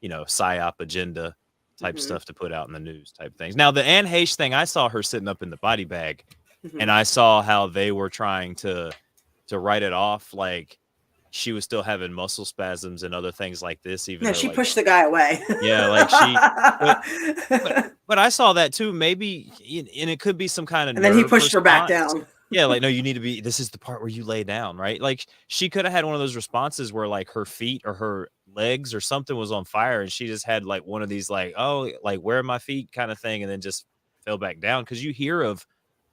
Speaker 1: psyop agenda type
Speaker 2: Mhm.
Speaker 1: stuff to put out in the news type things. Now, the Anne Heche thing, I saw her sitting up in the body bag, and
Speaker 2: Mhm.
Speaker 1: I saw how they were trying to write it off like she was still having muscle spasms and other things like this, even
Speaker 2: No,
Speaker 1: though
Speaker 2: she
Speaker 1: like
Speaker 2: pushed the guy away.
Speaker 1: yeah, like but but but I saw that too. Maybe and it could be some kind of
Speaker 2: And then he
Speaker 1: nerve
Speaker 2: pushed her back
Speaker 1: response.
Speaker 2: down.
Speaker 1: Yeah, like no, you need to be. This is the part where you lay down, right? Like she could have had one of those responses where like her feet or her legs or something was on fire, and she just had like one of these like like where are my feet kind of thing, and then just fell back down because you hear of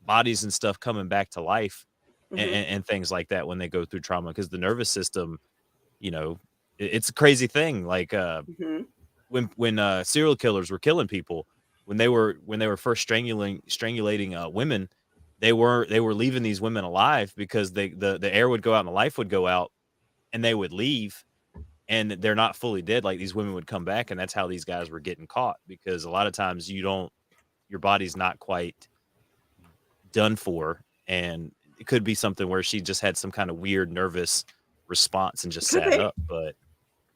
Speaker 1: bodies and stuff coming back to life
Speaker 2: Mhm.
Speaker 1: and things like that when they go through trauma because the nervous system, you know, it's a crazy thing. Like
Speaker 2: Mhm.
Speaker 1: when serial killers were killing people, when they were first strangulating women, they were leaving these women alive because the air would go out and the life would go out and they would leave and they're not fully dead. Like these women would come back, and that's how these guys were getting caught because a lot of times your body's not quite done for, and it could be something where she just had some kind of weird nervous response and
Speaker 2: It
Speaker 1: just
Speaker 2: could
Speaker 1: sat
Speaker 2: be.
Speaker 1: up, but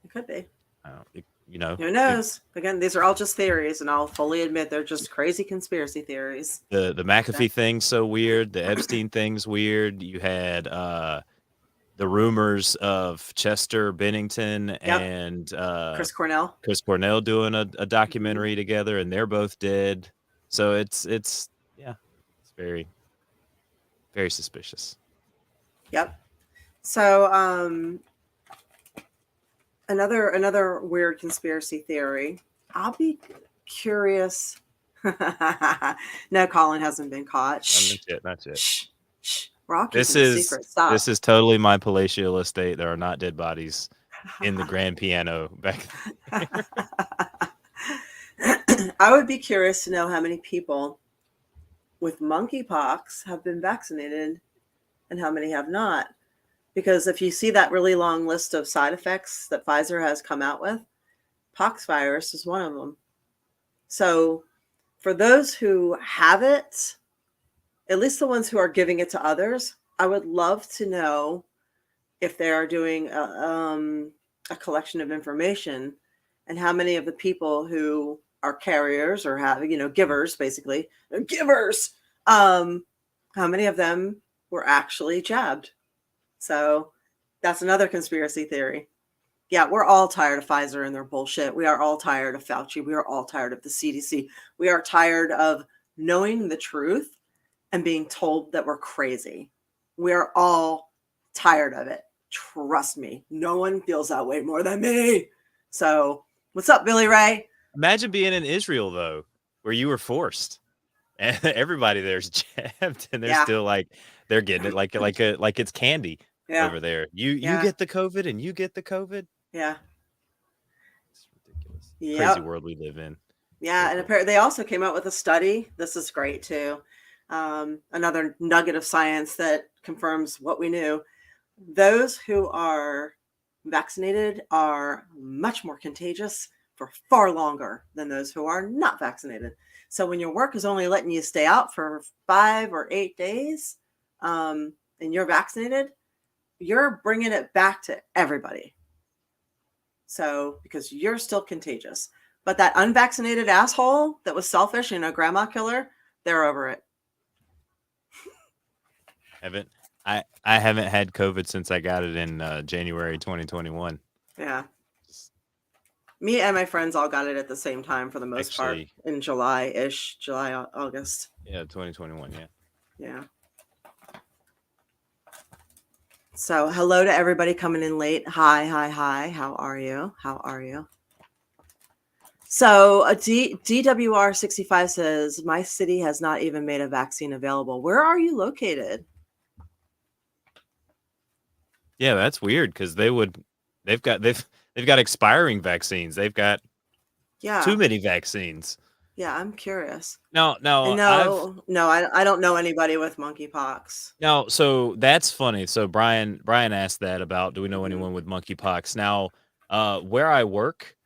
Speaker 2: It could be.
Speaker 1: I don't. You know,
Speaker 2: Who knows? Again, these are all just theories, and I'll fully admit they're just crazy conspiracy theories.
Speaker 1: the McAfee thing's so weird. The Epstein thing's weird. You had the rumors of Chester Bennington
Speaker 2: Yep.
Speaker 1: and
Speaker 2: Chris Cornell.
Speaker 1: Chris Cornell doing a
Speaker 2: Mhm.
Speaker 1: documentary together, and they're both dead. So it's yeah, it's very very suspicious.
Speaker 2: Yep. So another weird conspiracy theory. I'll be curious. No, Colin hasn't been caught. Shh.
Speaker 1: Not yet, not yet.
Speaker 2: Shh. Shh. We're all
Speaker 1: This
Speaker 2: keeping a
Speaker 1: is
Speaker 2: secret. Stop.
Speaker 1: this is totally my palatial estate. There are not dead bodies in the grand piano back there.
Speaker 2: I would be curious to know how many people with monkeypox have been vaccinated and how many have not. Because if you see that really long list of side effects that Pfizer has come out with, pox virus is one of them. So for those who have it, at least the ones who are giving it to others, I would love to know if they are doing a collection of information and how many of the people who are carriers or have, givers, basically, they're givers, how many of them were actually jabbed. So that's another conspiracy theory. Yeah, we're all tired of Pfizer and their bullshit. We are all tired of Fauci. We are all tired of the CDC. We are tired of knowing the truth and being told that we're crazy. We are all tired of it. Trust me. No one feels that way more than me. So what's up, Billy Ray?
Speaker 1: Imagine being in Israel though, where you were forced, and everybody there's jabbed, and they're still like they're getting it like it's candy over there. You get the COVID, and you get the COVID.
Speaker 2: Yeah,
Speaker 1: it's ridiculous. Crazy world we live in.
Speaker 2: Yeah, and apparently they also came out with a study. This is great too. Another nugget of science that confirms what we knew. Those who are vaccinated are much more contagious for far longer than those who are not vaccinated. So when your work is only letting you stay out for 5 or 8 days, and you're vaccinated, you're bringing it back to everybody. So because you're still contagious. But that unvaccinated asshole that was selfish and a grandma killer, they're over it.
Speaker 1: I haven't had COVID since I got it in January 2021.
Speaker 2: Yeah. Me and my friends all got it at the same time for the most part in July, August.
Speaker 1: Yeah, 2021, yeah.
Speaker 2: Yeah. So hello to everybody coming in late. Hi. How are you? So DWR65 says, my city has not even made a vaccine available. Where are you located?
Speaker 1: Yeah, that's weird because they've got expiring vaccines. They've got too many vaccines.
Speaker 2: Yeah, I'm curious.
Speaker 1: No,
Speaker 2: I don't know anybody with monkeypox.
Speaker 1: No, so that's funny. So Brian asked that about, do we know anyone with monkeypox? Now, where I work,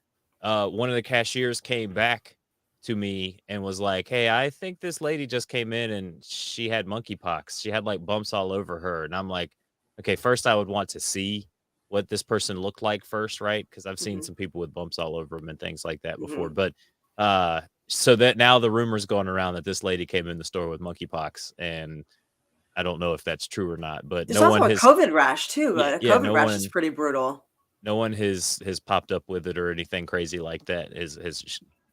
Speaker 1: one of the cashiers came back to me and was like, "Hey, I think this lady just came in and she had monkeypox. She had like bumps all over her." And I'm like, "Okay, first I would want to see what this person looked like first, right? Because I've seen some people with bumps all over them and things like that before." But so that now the rumor's going around that this lady came in the store with monkeypox, and I don't know if that's true or not. But
Speaker 2: there's also a COVID rash too. COVID rash is pretty brutal.
Speaker 1: No one has popped up with it or anything crazy like that has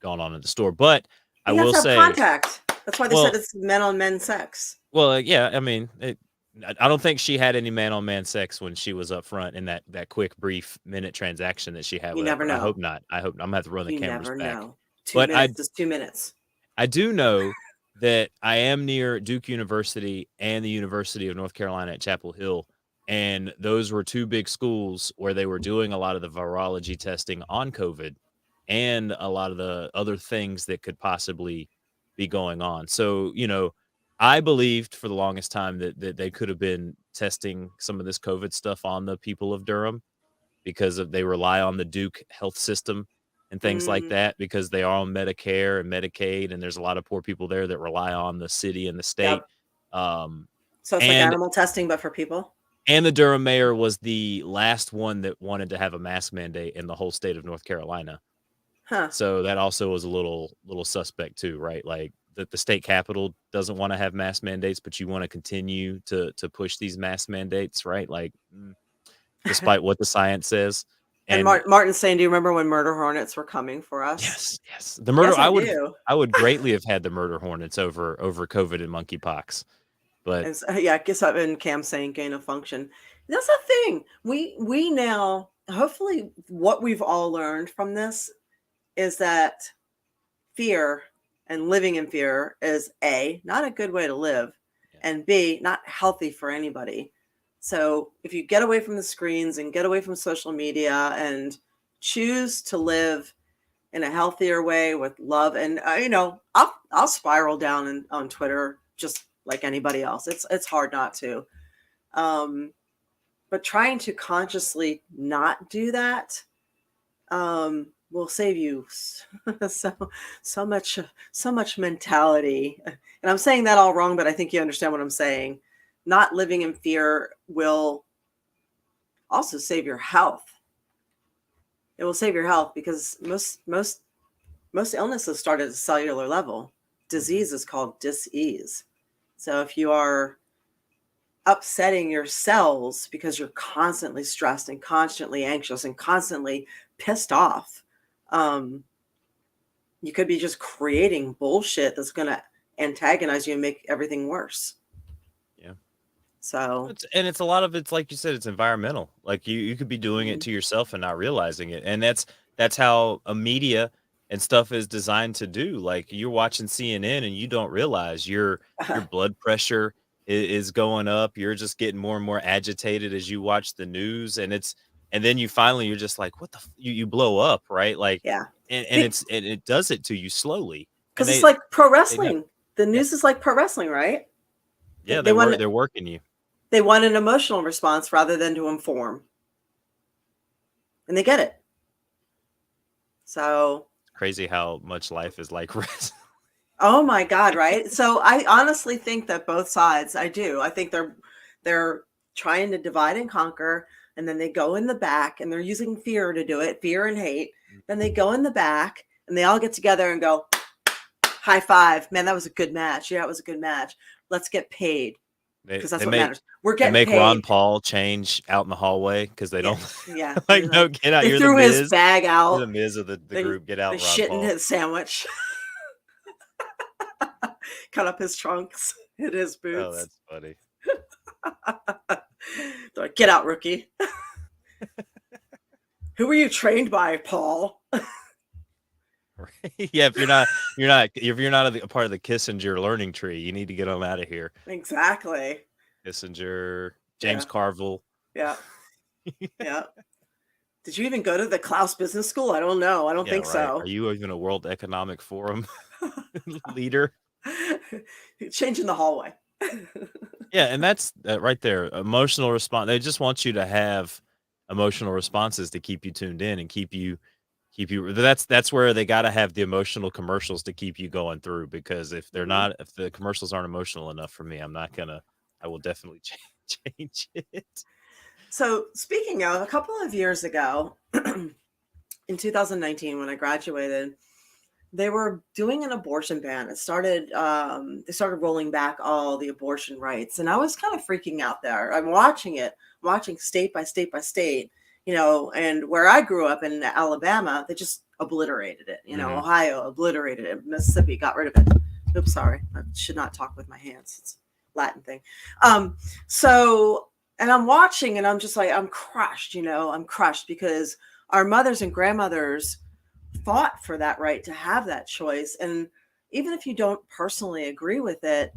Speaker 1: gone on in the store. But I will say
Speaker 2: contact. That's why they said it's men on men sex.
Speaker 1: Well, yeah, I mean, I don't think she had any man on man sex when she was up front in that quick, brief minute transaction that she had.
Speaker 2: You never know.
Speaker 1: I hope not. I'm gonna have to run the cameras back.
Speaker 2: Know. 2 minutes is 2 minutes.
Speaker 1: I do know that I am near Duke University and the University of North Carolina at Chapel Hill. And those were two big schools where they were doing a lot of the virology testing on COVID and a lot of the other things that could possibly be going on. So, I believed for the longest time that they could have been testing some of this COVID stuff on the people of Durham because they rely on the Duke health system and things like that, because they are on Medicare and Medicaid, and there's a lot of poor people there that rely on the city and the state.
Speaker 2: Yep. So it's like animal testing, but for people.
Speaker 1: And the Durham mayor was the last one that wanted to have a mask mandate in the whole state of North Carolina.
Speaker 2: Huh.
Speaker 1: So that also was a little suspect too, right? Like the state capitol doesn't want to have mask mandates, but you want to continue to push these mask mandates, right? Like despite what the science says.
Speaker 2: And
Speaker 1: And
Speaker 2: Martin's saying, "Do you remember when murder hornets were coming for us?"
Speaker 1: yes, yes. The murder
Speaker 2: Yes, I do.
Speaker 1: I would greatly have had the murder hornets over COVID and monkeypox. But
Speaker 2: And yeah, I guess I've been Cam saying gain of function. That's the thing. We now hopefully what we've all learned from this is that fear and living in fear is A, not a good way to live,
Speaker 1: yeah,
Speaker 2: and B, not healthy for anybody. So if you get away from the screens and get away from social media and choose to live in a healthier way with love, and I'll spiral down on Twitter just like anybody else. It's hard not to. But trying to consciously not do that will save you so much mentality. And I'm saying that all wrong, but I think you understand what I'm saying. Not living in fear will also save your health. It will save your health because most illnesses start at a cellular level. Disease is called dis-ease. So if you are upsetting your cells because you're constantly stressed and constantly anxious and constantly pissed off, you could be just creating bullshit that's going to antagonize you and make everything worse.
Speaker 1: yeah.
Speaker 2: So,
Speaker 1: It's a lot of it's like you said, it's environmental. Like you could be doing it
Speaker 2: mhm.
Speaker 1: to yourself and not realizing it. And that's how a media and stuff is designed to do. Like you're watching CNN and you don't realize your blood pressure is going up. You're just getting more and more agitated as you watch the news, and then you're just like, what the you blow up, right? Like
Speaker 2: Yeah,
Speaker 1: and it does it to you slowly. And
Speaker 2: because it's like pro
Speaker 1: they know.
Speaker 2: wrestling. The
Speaker 1: Yeah.
Speaker 2: news is like pro wrestling, right?
Speaker 1: Yeah,
Speaker 2: They want
Speaker 1: they're working you.
Speaker 2: they want an emotional response rather than to inform, and they get it. So,
Speaker 1: Crazy how much life is like
Speaker 2: oh my God, right? So I honestly think that both sides, I do. I think they're trying to divide and conquer, and then they go in the back and they're using fear to do it, fear and hate. Then they go in the back and they all get together and go, high five. Man, that was a good match. Yeah, it was a good match. Let's get paid
Speaker 1: They
Speaker 2: because that's
Speaker 1: they
Speaker 2: what
Speaker 1: make
Speaker 2: matters. We're
Speaker 1: they
Speaker 2: getting
Speaker 1: make Ron
Speaker 2: paid.
Speaker 1: Paul change out in the hallway because they
Speaker 2: Yeah,
Speaker 1: don't
Speaker 2: yeah.
Speaker 1: like, "No, get out.
Speaker 2: They threw his bag
Speaker 1: You're the
Speaker 2: out.
Speaker 1: Miz of the
Speaker 2: They
Speaker 1: group. Get
Speaker 2: they
Speaker 1: out, Ron
Speaker 2: shit in
Speaker 1: Paul."
Speaker 2: his sandwich, cut up his trunks, hit his
Speaker 1: Oh,
Speaker 2: boots.
Speaker 1: that's funny.
Speaker 2: They're like, get out, rookie. Who were you trained by, Paul?
Speaker 1: Yeah, if you're not a part of the Kissinger learning tree, you need to get on out of here.
Speaker 2: Exactly.
Speaker 1: Kissinger, James
Speaker 2: Yeah.
Speaker 1: Carville.
Speaker 2: Yeah. Yeah. Did you even go to the Klaus Business School? I don't know. I don't
Speaker 1: Yeah,
Speaker 2: think
Speaker 1: right. Are
Speaker 2: so.
Speaker 1: you even a World Economic Forum leader?
Speaker 2: Changing the hallway.
Speaker 1: Yeah, and that's right there. Emotional response. They just want you to have emotional responses to keep you tuned in and keep you. That's where they got to have the emotional commercials to keep you going through. Because if they're
Speaker 2: Mhm.
Speaker 1: not, if the commercials aren't emotional enough for me, I'm not gonna. I will definitely change it.
Speaker 2: So, speaking of, a couple of years ago, in 2019, when I graduated, they were doing an abortion ban. It started. They started rolling back all the abortion rights, and I was kind of freaking out there. I'm watching it, watching state by state by state. And where I grew up in Alabama, they just obliterated it.
Speaker 1: Hmm.
Speaker 2: Ohio obliterated it. Mississippi got rid of it. Oops, sorry. I should not talk with my hands. It's a Latin thing. So, and I'm watching, and I'm just like, I'm crushed. I'm crushed because our mothers and grandmothers fought for that right to have that choice. And even if you don't personally agree with it,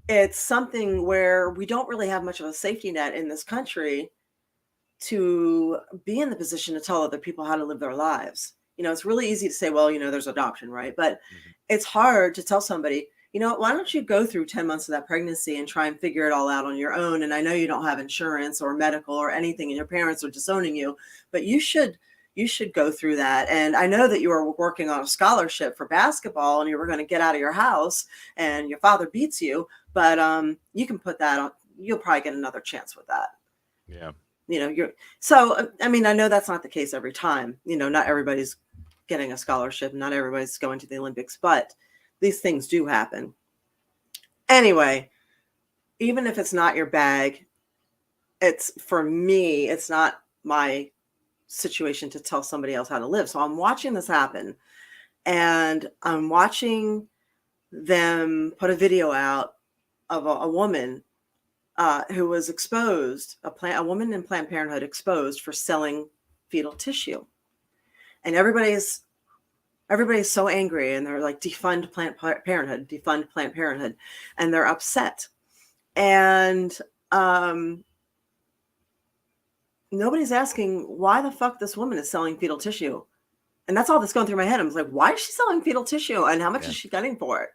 Speaker 2: it's something where we don't really have much of a safety net in this country to be in the position to tell other people how to live their lives. It's really easy to say, well, there's adoption, right? But
Speaker 1: Hmm.
Speaker 2: it's hard to tell somebody, why don't you go through 10 months of that pregnancy and try and figure it all out on your own? And I know you don't have insurance or medical or anything, and your parents are disowning you, but you should go through that. And I know that you were working on a scholarship for basketball and you were going to get out of your house and your father beats you, but you can put that on. You'll probably get another chance with that.
Speaker 1: Yeah.
Speaker 2: You're so, I mean, I know that's not the case every time. Not everybody's getting a scholarship. Not everybody's going to the Olympics, but these things do happen. Anyway, even if it's not your bag, for me, it's not my situation to tell somebody else how to live. So I'm watching this happen, and I'm watching them put a video out of a woman who was exposed, a woman in Planned Parenthood exposed for selling fetal tissue. And everybody's so angry, and they're like, defund Planned Parenthood, defund Planned Parenthood. And they're upset. And nobody's asking why the fuck this woman is selling fetal tissue. And that's all that's going through my head. I was like, why is she selling fetal tissue? And how much is she getting for it?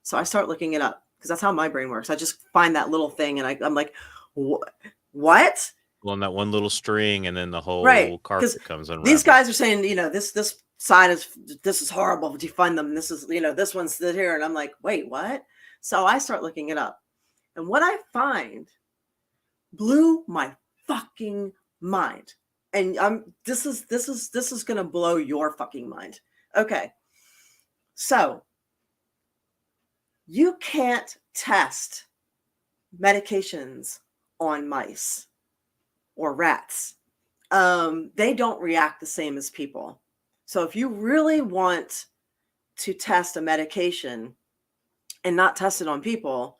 Speaker 2: So I start looking it up, because that's how my brain works. I just find that little thing, and I'm like, what?
Speaker 1: Well, on that one little string, and then the whole carpet comes unraveled.
Speaker 2: These guys are saying, this side this is horrible. Defund them. This is, this one's here. And I'm like, wait, what? So I start looking it up. And what I find blew my fucking mind. And this is going to blow your fucking mind. Okay. So you can't test medications on mice or rats. They don't react the same as people. So if you really want to test a medication and not test it on people,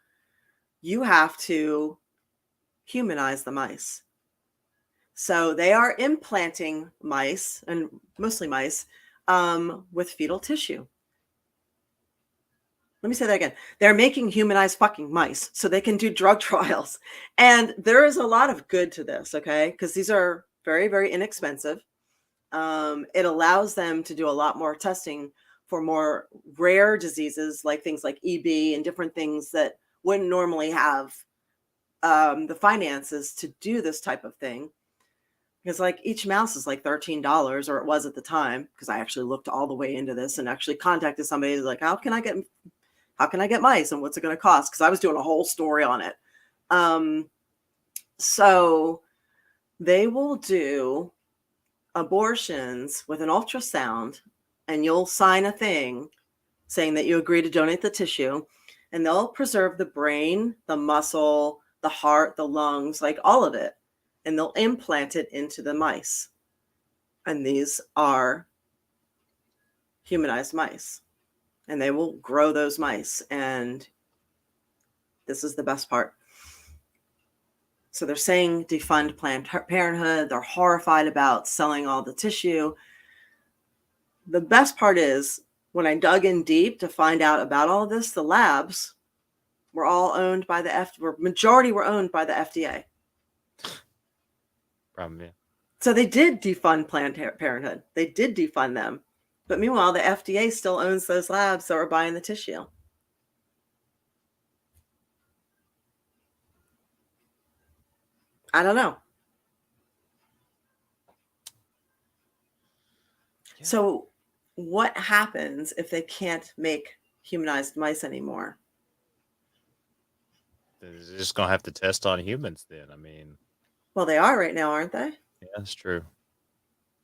Speaker 2: you have to humanize the mice. So they are implanting mice, and mostly mice, with fetal tissue. Let me say that again. They're making humanized fucking mice so they can do drug trials. And there is a lot of good to this, okay? Because these are very, very inexpensive. It allows them to do a lot more testing for more rare diseases, like things like EB and different things that wouldn't normally have the finances to do this type of thing. Because like each mouse is like $13, or it was at the time, because I actually looked all the way into this and actually contacted somebody who's like, how can I get mice, and what's it going to cost? Because I was doing a whole story on it. So they will do abortions with an ultrasound, and you'll sign a thing saying that you agree to donate the tissue, and they'll preserve the brain, the muscle, the heart, the lungs, like all of it, and they'll implant it into the mice. And these are humanized mice, and they will grow those mice. And this is the best part. So they're saying defund Planned Parenthood. They're horrified about selling all the tissue. The best part is, when I dug in deep to find out about all of this, the labs were all owned by majority were owned by the FDA.
Speaker 1: Yeah.
Speaker 2: So they did defund Planned Parenthood. They did defund them. But meanwhile, the FDA still owns those labs that are buying the tissue. I don't know. Yeah. So what happens if they can't make humanized mice anymore?
Speaker 1: They're just going to have to test on humans then. I mean,
Speaker 2: well, they are right now, aren't they?
Speaker 1: Yeah, that's true.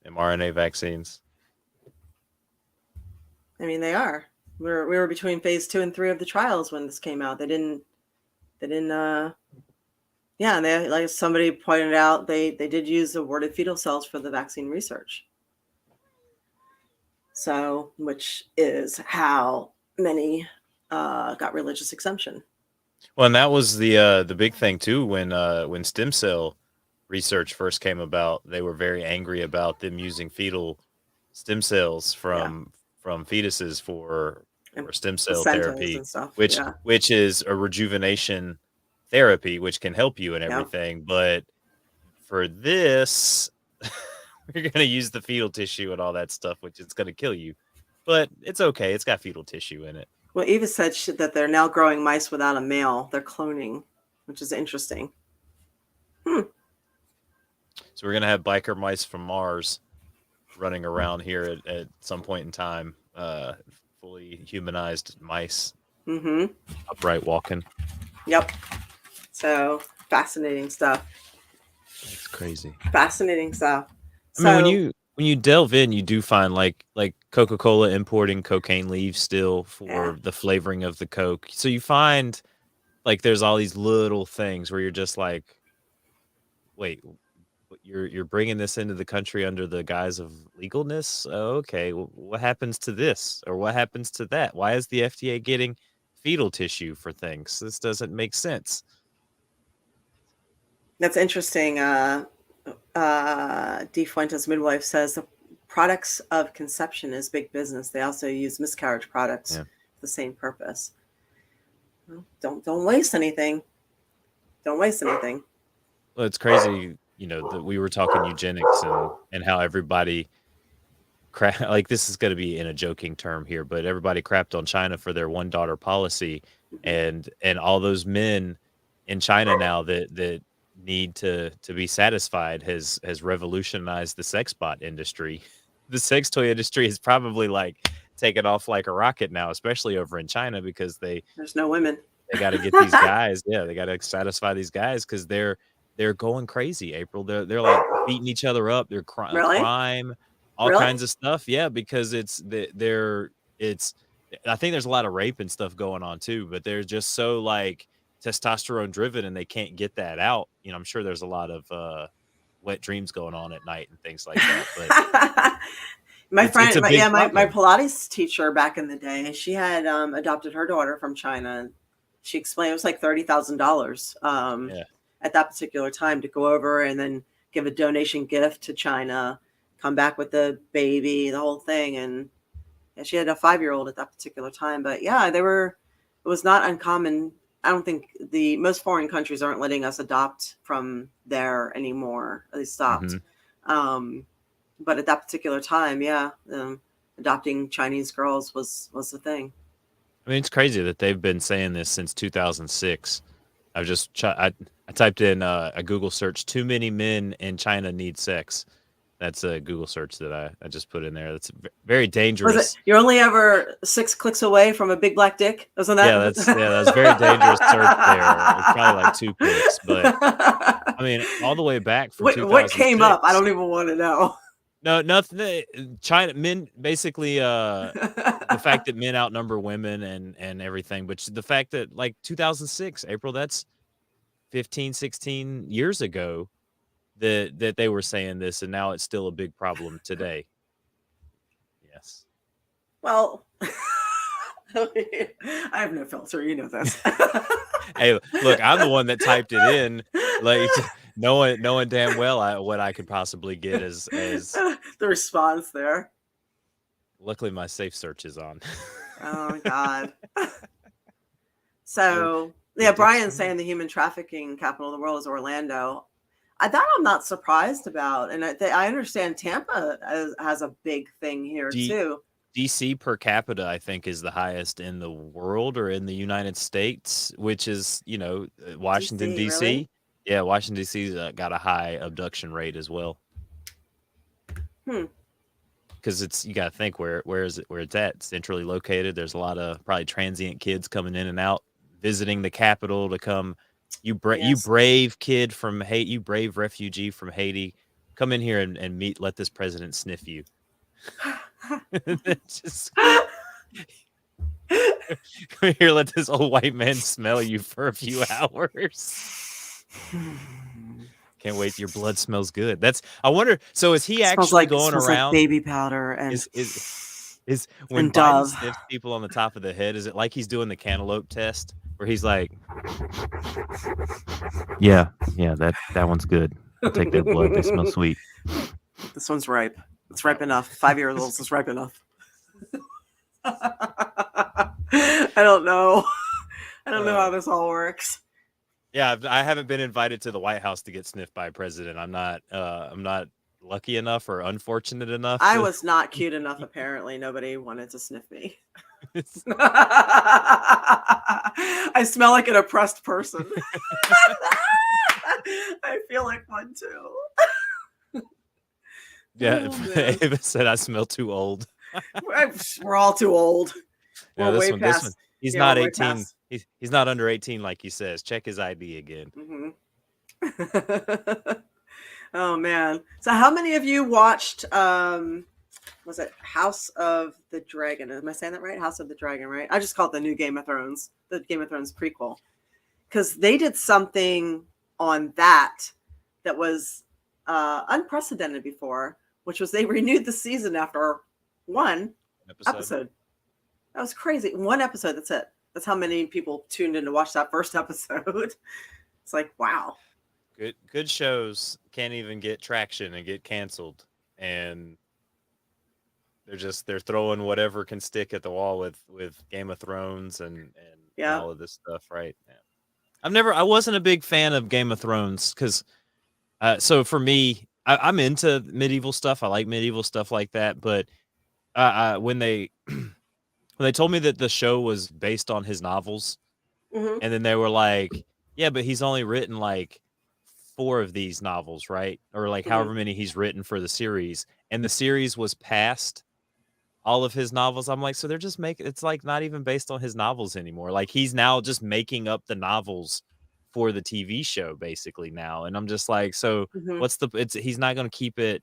Speaker 1: mRNA vaccines.
Speaker 2: I mean, they are. We were between phase 2 and 3 of the trials when this came out. They didn't yeah, and they, like somebody pointed out, they did use aborted fetal cells for the vaccine research. So, which is how many got religious exemption.
Speaker 1: Well, and that was the big thing too when stem cell research first came about. They were very angry about them using fetal stem cells from fetuses for stem cell therapy, which is a rejuvenation therapy, which can help you and everything. Yeah. But for this, we're going to use the fetal tissue and all that stuff, which is going to kill you. But it's okay. It's got fetal tissue in it.
Speaker 2: Well, Eva said that they're now growing mice without a male. They're cloning, which is interesting.
Speaker 1: So we're going to have biker mice from Mars running around here at some point in time, fully humanized mice, upright walking.
Speaker 2: Yep. So fascinating stuff.
Speaker 1: That's crazy.
Speaker 2: Fascinating stuff.
Speaker 1: I mean, when you delve in, you do find like Coca-Cola importing cocaine leaves still
Speaker 2: Yeah.
Speaker 1: for the flavoring of the Coke. So you find like there's all these little things where you're just like, wait, you're bringing this into the country under the guise of legalness? Oh, okay, what happens to this or what happens to that? Why is the FDA getting fetal tissue for things? This doesn't make sense.
Speaker 2: That's interesting. De Fuentes' midwife says the products of conception is big business. They also use miscarriage products
Speaker 1: Yeah.
Speaker 2: for the same purpose. Well, don't waste anything. Don't waste anything.
Speaker 1: Well, it's crazy, that we were talking eugenics and how everybody like this is going to be in a joking term here, but everybody crapped on China for their one daughter policy,
Speaker 2: Mhm.
Speaker 1: and all those men in China now that need to be satisfied has revolutionized the sex bot industry. The sex toy industry is probably like taken off like a rocket now, especially over in China because
Speaker 2: There's no women.
Speaker 1: they got to get these guys. Yeah, they got to satisfy these guys because they're going crazy. April, they're like beating each other up. They're
Speaker 2: Really?
Speaker 1: crime, all
Speaker 2: Really?
Speaker 1: kinds of stuff. Yeah, because it's. I think there's a lot of rape and stuff going on too, but they're just so like testosterone driven and they can't get that out. I'm sure there's a lot of wet dreams going on at night and things like that. But
Speaker 2: My
Speaker 1: it's
Speaker 2: friend,
Speaker 1: a big
Speaker 2: my
Speaker 1: problem.
Speaker 2: Pilates teacher back in the day, she had adopted her daughter from China. And she explained it was like $30,000
Speaker 1: Yeah.
Speaker 2: at that particular time to go over and then give a donation gift to China, come back with the baby, the whole thing. And she had a 5-year-old at that particular time. But yeah, it was not uncommon. I don't think most foreign countries aren't letting us adopt from there anymore. They stopped.
Speaker 1: Hmm.
Speaker 2: But at that particular time, yeah, adopting Chinese girls was the thing.
Speaker 1: I mean, it's crazy that they've been saying this since 2006. I've just I typed in a Google search. Too many men in China need sex. That's a Google search that I just put in there. That's very
Speaker 2: Was it
Speaker 1: dangerous.
Speaker 2: you're only ever 6 clicks away from a big black dick? Wasn't that?
Speaker 1: That was very dangerous search there. It's probably like 2 clicks, but I mean, all the way back from
Speaker 2: What came up? I
Speaker 1: 2006.
Speaker 2: don't even want to know.
Speaker 1: No, nothing. China men basically the fact that men outnumber women and everything, but the fact that like 2006 April, that's 15, 16 years ago that they were saying this, and now it's still a big problem today. Yes.
Speaker 2: Well, I have no filter. You know this.
Speaker 1: Hey, look, I'm the one that typed it in, like knowing damn well what I could possibly get as
Speaker 2: The response there.
Speaker 1: luckily my safe search is on.
Speaker 2: Oh my God.
Speaker 1: Oh,
Speaker 2: So
Speaker 1: the
Speaker 2: yeah,
Speaker 1: dick's
Speaker 2: Brian's saying
Speaker 1: small.
Speaker 2: the human trafficking capital of the world is Orlando. That I'm not surprised about, and I understand Tampa has a big thing here
Speaker 1: D
Speaker 2: too.
Speaker 1: DC per capita, I think, is the highest in the world or in the United States, which is, Washington,
Speaker 2: DC, really?
Speaker 1: DC. Yeah, Washington, D.C.'s got a high abduction rate as well.
Speaker 2: Hmm.
Speaker 1: Because you got to think where it's at, centrally located. There's a lot of probably transient kids coming in and out, visiting the capital to come. You
Speaker 2: Yes.
Speaker 1: brave kid from Haiti, you brave refugee from Haiti, come in here and let this president sniff you. Just come here, let this old white man smell you for a few hours. Can't wait. Your blood smells good. I wonder. So is he actually going
Speaker 2: Smells like
Speaker 1: around?
Speaker 2: baby powder
Speaker 1: Is when
Speaker 2: and
Speaker 1: Biden
Speaker 2: Dove.
Speaker 1: sniffs people on the top of the head, is it like he's doing the cantaloupe test where he's like, yeah, that one's good. I'll take that blood. They smell sweet.
Speaker 2: This one's ripe. It's ripe enough. 5 years old is ripe enough. I don't know. I don't know how this all works.
Speaker 1: Yeah, I haven't been invited to the White House to get sniffed by a president. I'm not lucky enough or unfortunate enough.
Speaker 2: I was not cute enough, apparently. Nobody wanted to sniff me. I smell like an oppressed person. I feel like one too.
Speaker 1: Yeah,
Speaker 2: Oh,
Speaker 1: Ava said I smell too old.
Speaker 2: we're all too old.
Speaker 1: Yeah,
Speaker 2: We're way
Speaker 1: this one,
Speaker 2: past.
Speaker 1: he's
Speaker 2: Yeah,
Speaker 1: not
Speaker 2: we're way
Speaker 1: 18.
Speaker 2: past.
Speaker 1: He's not under 18 like he says. Check his ID again.
Speaker 2: Mm-hmm. Oh man. So how many of you watched was it House of the Dragon? Am I saying that right? House of the Dragon, right? I just call it the new Game of Thrones, the Game of Thrones prequel. Because they did something on that was unprecedented before, which was they renewed the season after one episode. That was crazy. One episode, that's it. That's how many people tuned in to watch that first episode. It's like, wow.
Speaker 1: Good shows can't even get traction and get canceled, and they're throwing whatever can stick at the wall with Game of Thrones and
Speaker 2: Yeah.
Speaker 1: all of this stuff, right? Yeah. I wasn't a big fan of Game of Thrones because so for me, I'm into medieval stuff. I like medieval stuff like that, but when they when they told me that the show was based on his novels,
Speaker 2: Mm-hmm.
Speaker 1: and then they were like, "Yeah, but he's only written like 4 of these novels, right? Or like
Speaker 2: Mm-hmm.
Speaker 1: however many he's written for the series." And the series was past all of his novels. I'm like, so they're just making it's like not even based on his novels anymore. Like he's now just making up the novels for the TV show basically now. And I'm just like, so
Speaker 2: Mm-hmm.
Speaker 1: what's the it's he's not going to keep it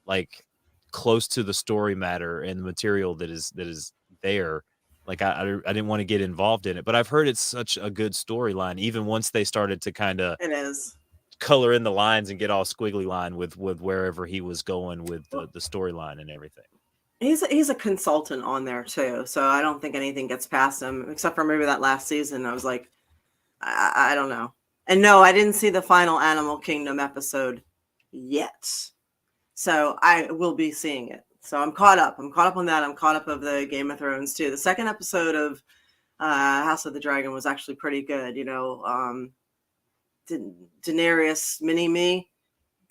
Speaker 1: like close to the story matter and the material that is there. Like I didn't want to get involved in it, but I've heard it's such a good storyline. Even once they started to kind of
Speaker 2: It is.
Speaker 1: color in the lines and get all squiggly line with wherever he was going with
Speaker 2: Well,
Speaker 1: the storyline and everything.
Speaker 2: he's a consultant on there too, so I don't think anything gets past him except for maybe that last season. I was like, I don't know. And no, I didn't see the final Animal Kingdom episode yet. So I will be seeing it. So I'm caught up. I'm caught up on that. I'm caught up of the Game of Thrones too. The second episode of House of the Dragon was actually pretty good. Daenerys Mini Me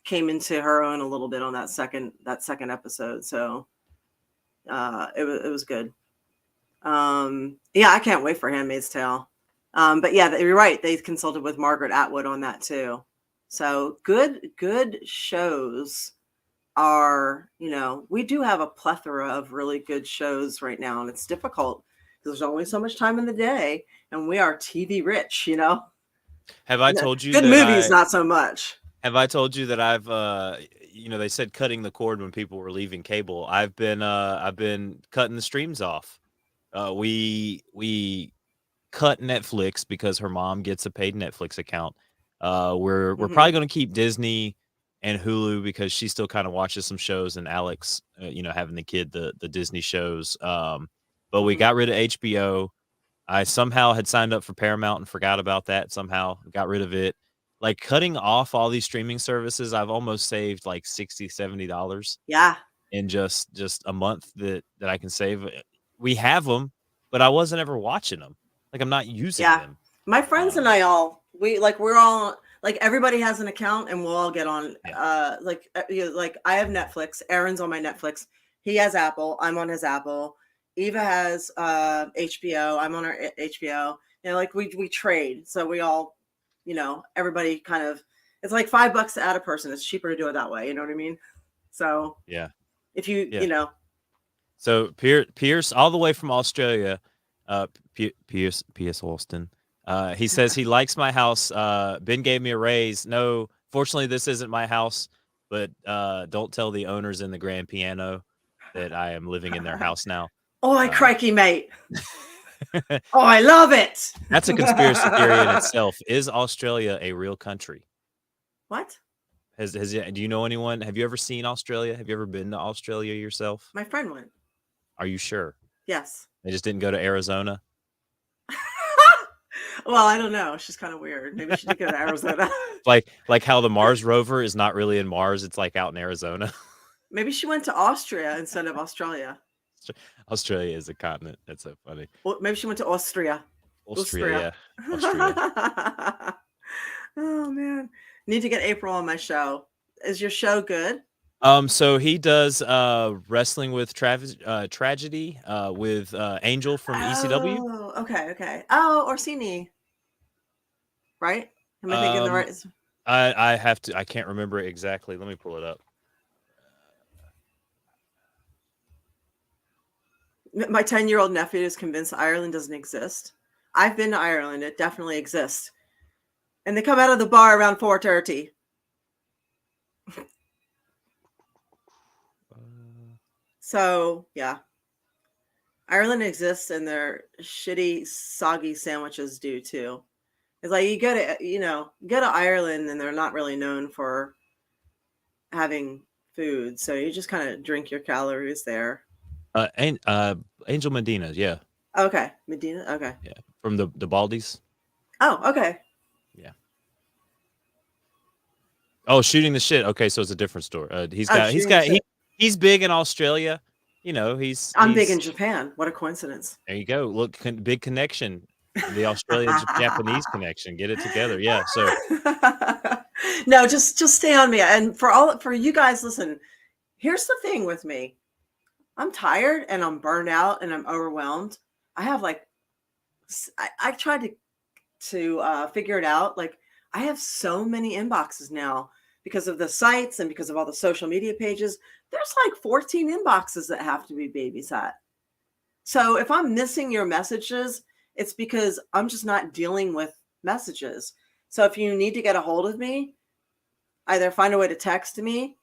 Speaker 2: came into her own a little bit on that second episode. So it was good. Yeah, I can't wait for Handmaid's Tale. But yeah, you're right. They consulted with Margaret Atwood on that too. So good shows are, we do have a plethora of really good shows right now, and it's difficult because there's only so much time in the day, and we are TV rich.
Speaker 1: Have I told you
Speaker 2: Good
Speaker 1: that
Speaker 2: movies, not so much.
Speaker 1: have I told you that I've they said cutting the cord when people were leaving cable. I've been cutting the streams off. We cut Netflix because her mom gets a paid Netflix account. We're
Speaker 2: Mm-hmm.
Speaker 1: probably going to keep Disney and Hulu because she still kind of watches some shows, and Alex, having the kid, the Disney shows. But we
Speaker 2: Mm-hmm.
Speaker 1: got rid of HBO. I somehow had signed up for Paramount and forgot about that. Somehow got rid of it. Like cutting off all these streaming services, I've almost saved like $60-$70
Speaker 2: Yeah.
Speaker 1: in just a month that I can save. We have them, but I wasn't ever watching them. Like I'm not using
Speaker 2: Yeah.
Speaker 1: them.
Speaker 2: My friends and I we're all like, everybody has an account and we'll all get on.
Speaker 1: Yeah.
Speaker 2: Like I have Netflix. Aaron's on my Netflix. He has Apple. I'm on his Apple. Eva has HBO. I'm on her HBO. Like we trade. So we all, everybody kind of, it's like $5 to add a person. It's cheaper to do it that way. You know what I mean? So
Speaker 1: Yeah.
Speaker 2: if you,
Speaker 1: Yeah. So Pierce, all the way from Australia, Pierce Austin. He says he likes my house. Ben gave me a raise. No, fortunately, this isn't my house, but don't tell the owners in the grand piano that I am living in their house now.
Speaker 2: Oh, crikey, mate. Oh, I love it.
Speaker 1: That's a conspiracy theory in itself. Is Australia a real country?
Speaker 2: What?
Speaker 1: Do you know anyone? Have you ever seen Australia? Have you ever been to Australia yourself?
Speaker 2: My friend went.
Speaker 1: Are you sure?
Speaker 2: Yes.
Speaker 1: They just didn't go to Arizona?
Speaker 2: Well, I don't know. She's kind of weird. Maybe she did go to Arizona.
Speaker 1: like how the Mars rover is not really in Mars. It's like out in Arizona.
Speaker 2: Maybe she went to Austria instead of Australia.
Speaker 1: Australia is a continent. That's so funny.
Speaker 2: Well, maybe she went to Austria.
Speaker 1: Austria. Yeah. Austria.
Speaker 2: Oh, man. Need to get April on my show. Is your show good?
Speaker 1: So he does wrestling with tragedy with Angel from ECW.
Speaker 2: Oh, okay. Oh, Orsini. Right? Am I thinking the right?
Speaker 1: I have to. I can't remember it exactly. Let me pull it up.
Speaker 2: My 10-year-old nephew is convinced Ireland doesn't exist. I've been to Ireland. It definitely exists. And they come out of the bar around 4:30. So yeah, Ireland exists, and their shitty, soggy sandwiches do too. It's like you go to Ireland, and they're not really known for having food, so you just kind of drink your calories there.
Speaker 1: And Angel Medina, yeah,
Speaker 2: Okay, Medina. Okay.
Speaker 1: yeah, from the Baldies,
Speaker 2: Oh, okay.
Speaker 1: yeah. Oh, shooting the shit. Okay, so it's a different story.
Speaker 2: Oh, shooting the shit.
Speaker 1: He's big in Australia. You know,
Speaker 2: I'm big in
Speaker 1: he's
Speaker 2: Japan. What a coincidence.
Speaker 1: there. You go. Look, big connection. The Australia Japanese connection. Get it together. Yeah. So
Speaker 2: No, just stay on me. And for you guys, listen. Here's the thing with me. I'm tired and I'm burned out and I'm overwhelmed. I have like I tried to figure it out. Like I have so many inboxes now because of the sites and because of all the social media pages. There's like 14 inboxes that have to be babysat. So if I'm missing your messages, it's because I'm just not dealing with messages. So if you need to get a hold of me, either find a way to text me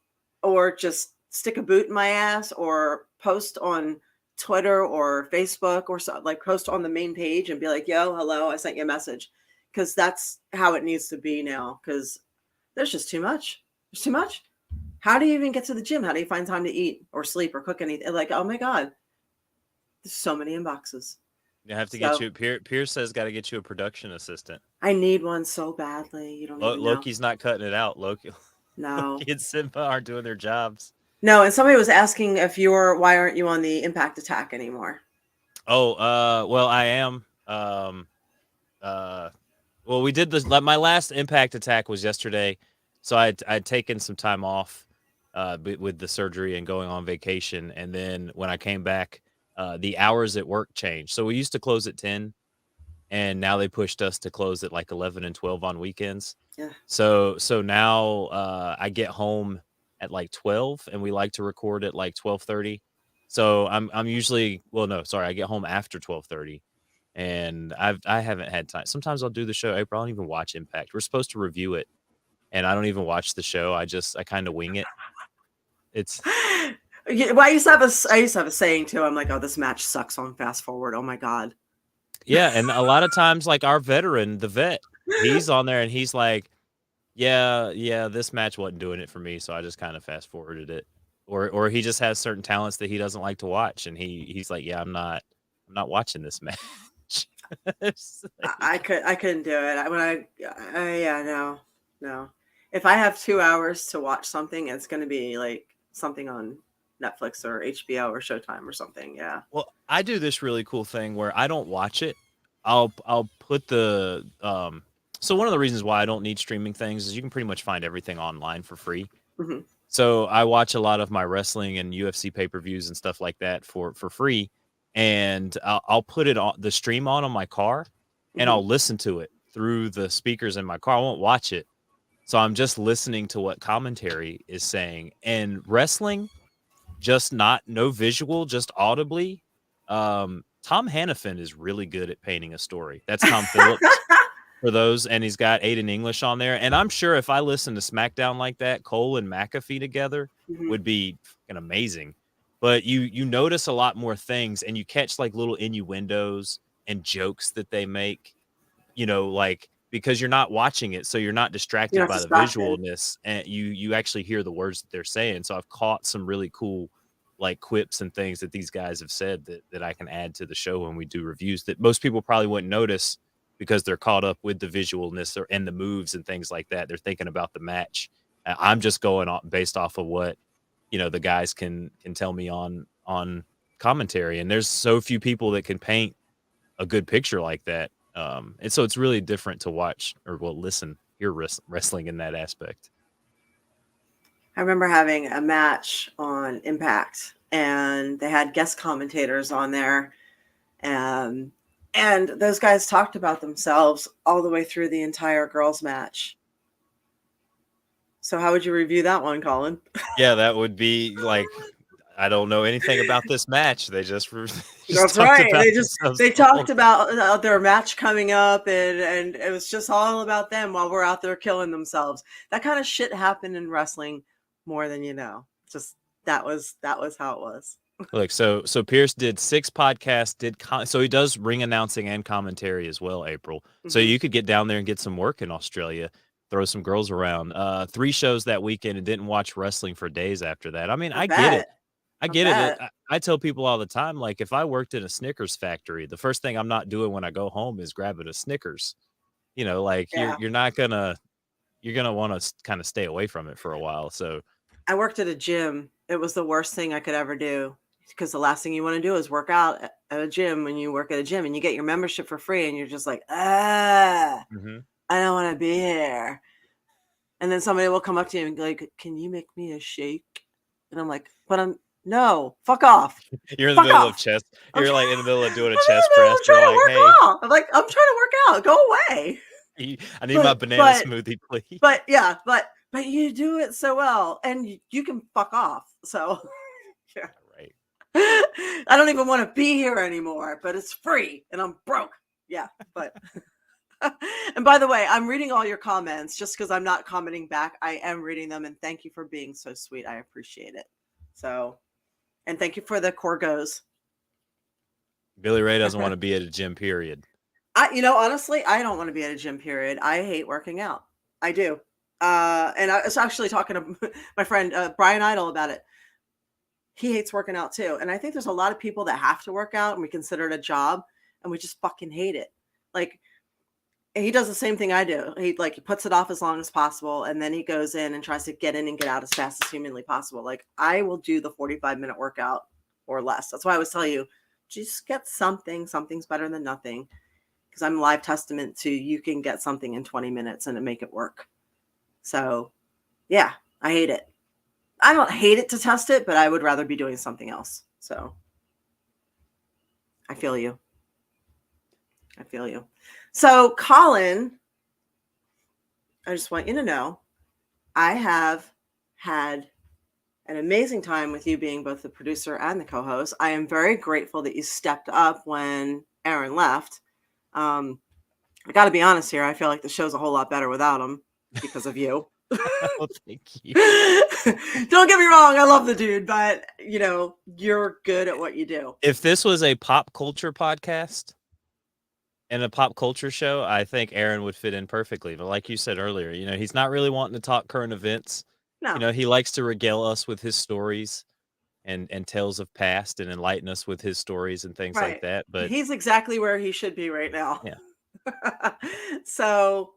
Speaker 2: or just stick a boot in my ass or post on Twitter or Facebook or so, like post on the main page and be like, yo, hello, I sent you a message. Because that's how it needs to be now. Because there's just too much. There's too much. How do you even get to the gym? How do you find time to eat or sleep or cook anything? Like, oh my God, there's so many inboxes.
Speaker 1: you have to get
Speaker 2: So
Speaker 1: you. Pierce says got to get you a production assistant.
Speaker 2: I need one so badly. You don't even know.
Speaker 1: Loki's not cutting it out. Loki,
Speaker 2: No.
Speaker 1: Loki and Simba aren't doing their jobs.
Speaker 2: No, and somebody was asking if why aren't you on the Impact Attack anymore?
Speaker 1: Oh, well, I am. Well, we did this. My last Impact Attack was yesterday, so I'd taken some time off, with the surgery and going on vacation, and then when I came back, the hours at work changed. So we used to close at 10, and now they pushed us to close at like 11 and 12 on weekends.
Speaker 2: Yeah.
Speaker 1: So now I get home at like 12, and we like to record at like 12:30. So I'm usually, well, no, sorry, I get home after 12:30, and I haven't had time. Sometimes I'll do the show. April, I don't even watch Impact. We're supposed to review it, and I don't even watch the show. I kind of wing it. It's
Speaker 2: Well, I used to have a saying too. I'm like, oh, this match sucks on fast forward. Oh my God.
Speaker 1: yeah, and a lot of times, like our veteran, the vet, he's on there, and he's like, yeah, this match wasn't doing it for me, so I just kind of fast forwarded it. Or he just has certain talents that he doesn't like to watch, and he's like, yeah, I'm not watching this match. It's
Speaker 2: I
Speaker 1: like,
Speaker 2: couldn't do it. Yeah, no. If I have 2 hours to watch something, it's going to be like something on Netflix or HBO or Showtime or something. Yeah.
Speaker 1: well, I do this really cool thing where I don't watch it. I'll put the so one of the reasons why I don't need streaming things is you can pretty much find everything online for free.
Speaker 2: Hmm.
Speaker 1: So I watch a lot of my wrestling and UFC pay-per-views and stuff like that for free, and I'll put it on the stream on my car, and
Speaker 2: Hmm.
Speaker 1: I'll listen to it through the speakers in my car. I won't watch it. So I'm just listening to what commentary is saying. And wrestling, just not no visual, just audibly. Tom Hannafin is really good at painting a story. That's Tom Phillips for those, and he's got Aiden English on there. And I'm sure if I listened to SmackDown like that, Cole and McAfee together
Speaker 2: Hmm.
Speaker 1: would be fucking amazing. But you notice a lot more things, and you catch like little innuendos and jokes that they make, like because you're not watching it, so you're not
Speaker 2: You're
Speaker 1: distracted
Speaker 2: not
Speaker 1: by the
Speaker 2: distracted.
Speaker 1: visualness, and you actually hear the words that they're saying. So I've caught some really cool like quips and things that these guys have said that I can add to the show when we do reviews that most people probably wouldn't notice because they're caught up with the visualness and the moves and things like that. They're thinking about the match. I'm just going on based off of what the guys can tell me on commentary, and there's so few people that can paint a good picture like that. And so it's really different to watch or hear wrestling in that aspect.
Speaker 2: I remember having a match on Impact, and they had guest commentators on there. Um, and those guys talked about themselves all the way through the entire girls' match. So, how would you review that one, Colin?
Speaker 1: Yeah, that would be like, I don't know anything about this match. They just just
Speaker 2: That's
Speaker 1: talked
Speaker 2: right.
Speaker 1: about themselves
Speaker 2: They
Speaker 1: the whole
Speaker 2: talked
Speaker 1: time.
Speaker 2: about their match coming up, and it was just all about them while we're out there killing themselves. That kind of shit happened in wrestling more than you know. Just that was how it was.
Speaker 1: Look, so Pierce did 6 podcasts, so he does ring announcing and commentary as well, April. So
Speaker 2: Mhm.
Speaker 1: you could get down there and get some work in Australia, throw some girls around. 3 shows that weekend and didn't watch wrestling for days after that. I mean,
Speaker 2: I
Speaker 1: I get it.
Speaker 2: bet.
Speaker 1: I
Speaker 2: I
Speaker 1: get it.
Speaker 2: bet.
Speaker 1: I tell people all the time, like, if I worked in a Snickers factory, the first thing I'm not doing when I go home is grabbing a Snickers. Like,
Speaker 2: Yeah.
Speaker 1: you're not gonna you're gonna wanna kinda stay away from it for a while, so
Speaker 2: I worked at a gym. It was the worst thing I could ever do because the last thing you want to do is work out at a gym when you work at a gym and you get your membership for free and you're just like, I
Speaker 1: Mhm.
Speaker 2: don't want to be here. And then somebody will come up to you and be like, can you make me a shake? And I'm like, no, fuck off.
Speaker 1: You're in the
Speaker 2: Fuck
Speaker 1: middle of
Speaker 2: off.
Speaker 1: chest
Speaker 2: I'm,
Speaker 1: you're, like, in the middle of doing a
Speaker 2: I'm in the
Speaker 1: chest
Speaker 2: middle
Speaker 1: press,
Speaker 2: of
Speaker 1: you're
Speaker 2: trying to
Speaker 1: like,
Speaker 2: work
Speaker 1: "Hey,
Speaker 2: out. I'm like, I'm trying to work out. Go away.
Speaker 1: I need my
Speaker 2: But,
Speaker 1: banana
Speaker 2: but,
Speaker 1: smoothie, please."
Speaker 2: but yeah, but you do it so well and you can fuck off. So yeah.
Speaker 1: Right.
Speaker 2: I don't even want to be here anymore, but it's free and I'm broke. Yeah, but and by the way, I'm reading all your comments just because I'm not commenting back. I am reading them and thank you for being so sweet. I appreciate it. So, and thank you for the corgos.
Speaker 1: Billy Ray doesn't wanna be at a gym, period.
Speaker 2: Honestly, I don't want to be at a gym period. I hate working out. I do. And I was actually talking to my friend Brian Idle about it. He hates working out too. And I think there's a lot of people that have to work out and we consider it a job and we just fucking hate it. Like he does the same thing I do. He puts it off as long as possible and then he goes in and tries to get in and get out as fast as humanly possible. Like I will do the 45-minute workout or less. That's why I always tell you, just get something. Something's better than nothing. Because I'm live testament to you can get something in 20 minutes and make it work. So yeah, I hate it. I don't hate it to test it, but I would rather be doing something else. So I feel you. I feel you. So Colin, I just want you to know I have had an amazing time with you being both the producer and the co-host. I am very grateful that you stepped up when Aaron left. I got to be honest here. I feel like the show's a whole lot better without him because of you.
Speaker 1: Oh, thank you.
Speaker 2: Don't get me wrong. I love the dude, but you're good at what you do.
Speaker 1: If this was a pop culture podcast and a pop culture show, I think Aaron would fit in perfectly, but like you said earlier, he's not really wanting to talk current events.
Speaker 2: No,
Speaker 1: He likes to regale us with his stories and tales of past and enlighten us with his stories and things like
Speaker 2: right.
Speaker 1: that, but
Speaker 2: He's exactly where he should be right now.
Speaker 1: yeah.
Speaker 2: So,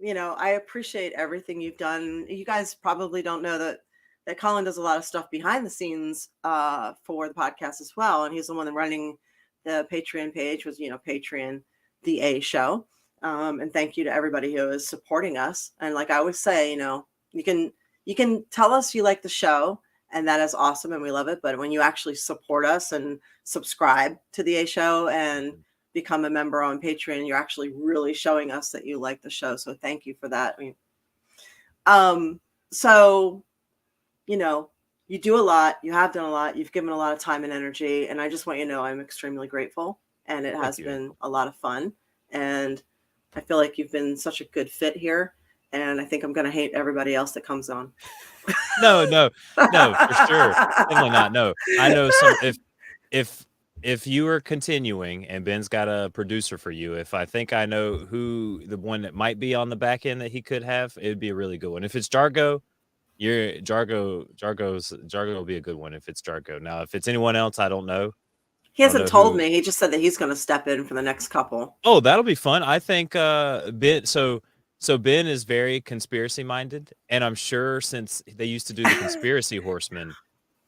Speaker 2: I appreciate everything you've done. You guys probably don't know that Colin does a lot of stuff behind the scenes for the podcast as well. And he's the one running the Patreon page, was, Patreon, the A show. And thank you to everybody who is supporting us. And like I always say, you can tell us you like the show and that is awesome and we love it. But when you actually support us and subscribe to the A show and become a member on Patreon, you're actually really showing us that you like the show. So thank you for that. So, you do a lot, you have done a lot, you've given a lot of time and energy. And I just want you to know I'm extremely grateful and it has been a lot of fun. And I feel like you've been such a good fit here. And I think I'm going to hate everybody else that comes on.
Speaker 1: No, for sure. Definitely not. No, I know if you are continuing and Ben's got a producer for you, if I think I know who the one that might be on the back end that he could have, it'd be a really good one. If it's Jargo, Jargo will be a good one if it's Jargo. Now, if it's anyone else, I don't know.
Speaker 2: He hasn't told me. He just said that he's going to step in for the next couple.
Speaker 1: Oh, that'll be fun. I think Ben. So Ben is very conspiracy minded, and I'm sure since they used to do the conspiracy horseman,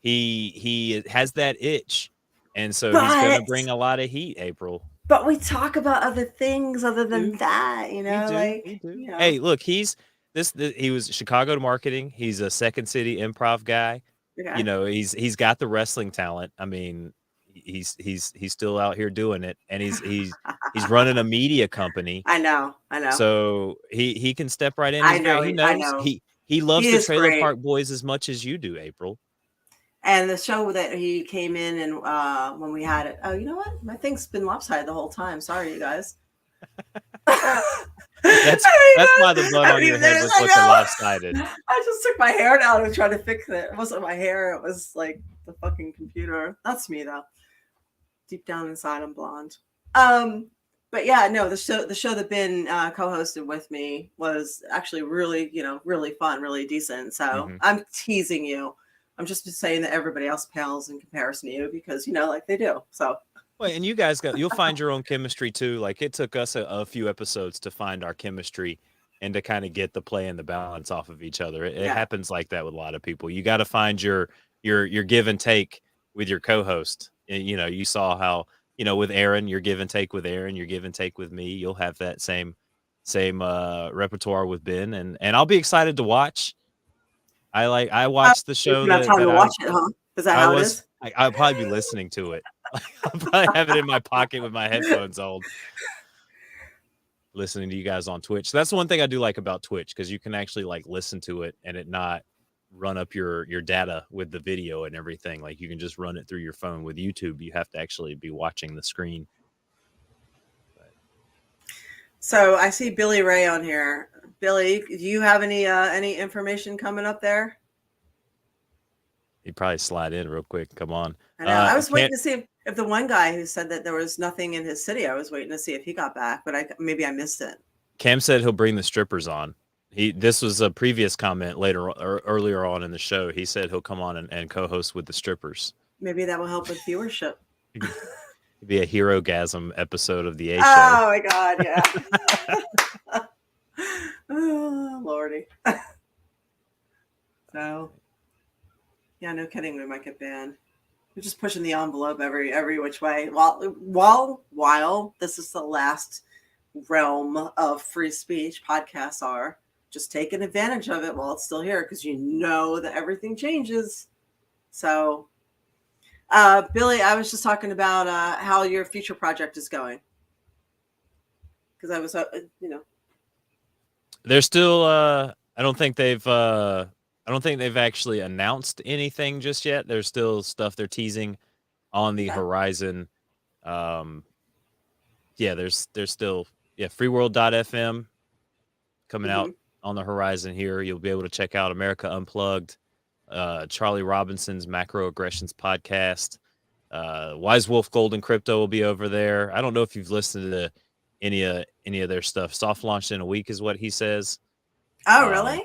Speaker 1: he has that itch, and so he's gonna bring a lot of heat. April.
Speaker 2: But we talk about other things other than that,
Speaker 1: We do. Hey, look, he was Chicago marketing. He's a Second City improv guy.
Speaker 2: Okay.
Speaker 1: He's got the wrestling talent. I mean, he's still out here doing it, and he's running a media company.
Speaker 2: I know.
Speaker 1: So he can step right in.
Speaker 2: I know.
Speaker 1: He knows.
Speaker 2: I know.
Speaker 1: He loves the Trailer Park Boys as much as you do, April.
Speaker 2: And the show that he came in and when we had it. Oh, you know what? My thing's been lopsided the whole time. Sorry, you guys.
Speaker 1: That's why the bun
Speaker 2: I
Speaker 1: on
Speaker 2: don't
Speaker 1: your
Speaker 2: even
Speaker 1: head
Speaker 2: notice.
Speaker 1: was
Speaker 2: I
Speaker 1: looking
Speaker 2: know.
Speaker 1: lopsided.
Speaker 2: I just took my hair down and tried to fix it. It wasn't my hair. It was like the fucking computer. That's me though. Deep down inside, I'm blonde. But yeah, no, the show that Ben co-hosted with me was actually really, really fun, really decent. So
Speaker 1: Mhm.
Speaker 2: I'm teasing you. I'm just saying that everybody else pales in comparison to you because like they do. So
Speaker 1: Well, and you'll find your own chemistry too. Like it took us a few episodes to find our chemistry and to kind of get the play and the balance off of each other. It
Speaker 2: yeah.
Speaker 1: happens like that with a lot of people. You got to find your give and take with your co-host. You saw how, with Aaron, your give and take with Aaron, your give and take with me. You'll have that same repertoire with Ben, and I'll be excited to watch. I watched the
Speaker 2: You
Speaker 1: show
Speaker 2: have time
Speaker 1: that
Speaker 2: to watch it, huh? Is that
Speaker 1: I
Speaker 2: how it
Speaker 1: was
Speaker 2: is?
Speaker 1: I'll probably be listening to it. I'll probably have it in my pocket with my headphones on, listening to you guys on Twitch. So that's the one thing I do like about Twitch, because you can actually like listen to it and it not run up your data with the video and everything. Like you can just run it through your phone. With YouTube, you have to actually be watching the screen. But
Speaker 2: So I see Billy Ray on here. Billy, do you have any information coming up there?
Speaker 1: he'd probably slide in real quick. Come on.
Speaker 2: I know. I was waiting
Speaker 1: Can't
Speaker 2: to see if the one guy who said that there was nothing in his city. I was waiting to see if he got back, but maybe I missed it.
Speaker 1: Cam said he'll bring the strippers on. This was a previous comment later or earlier on in the show. He said he'll come on and co-host with the strippers.
Speaker 2: Maybe that will help with viewership.
Speaker 1: It'd be a hero-gasm episode of the A Show.
Speaker 2: Oh my God, yeah. Oh, Lordy. So, yeah, no kidding. We might get banned. We're just pushing the envelope every which way. While this is the last realm of free speech, podcasts are just taking advantage of it while it's still here, because that everything changes. So, Billy, I was just talking about how your future project is going, because I was,
Speaker 1: They're still. I don't think they've actually announced anything just yet. There's still stuff they're teasing on the horizon. Yeah, there's still freeworld.fm coming out on the horizon here. You'll be able to check out America Unplugged, Charlie Robinson's Macroaggressions podcast. Wise Wolf Golden Crypto will be over there. I don't know if you've listened to any of their stuff. Soft launched in a week is what he says.
Speaker 2: Oh, really?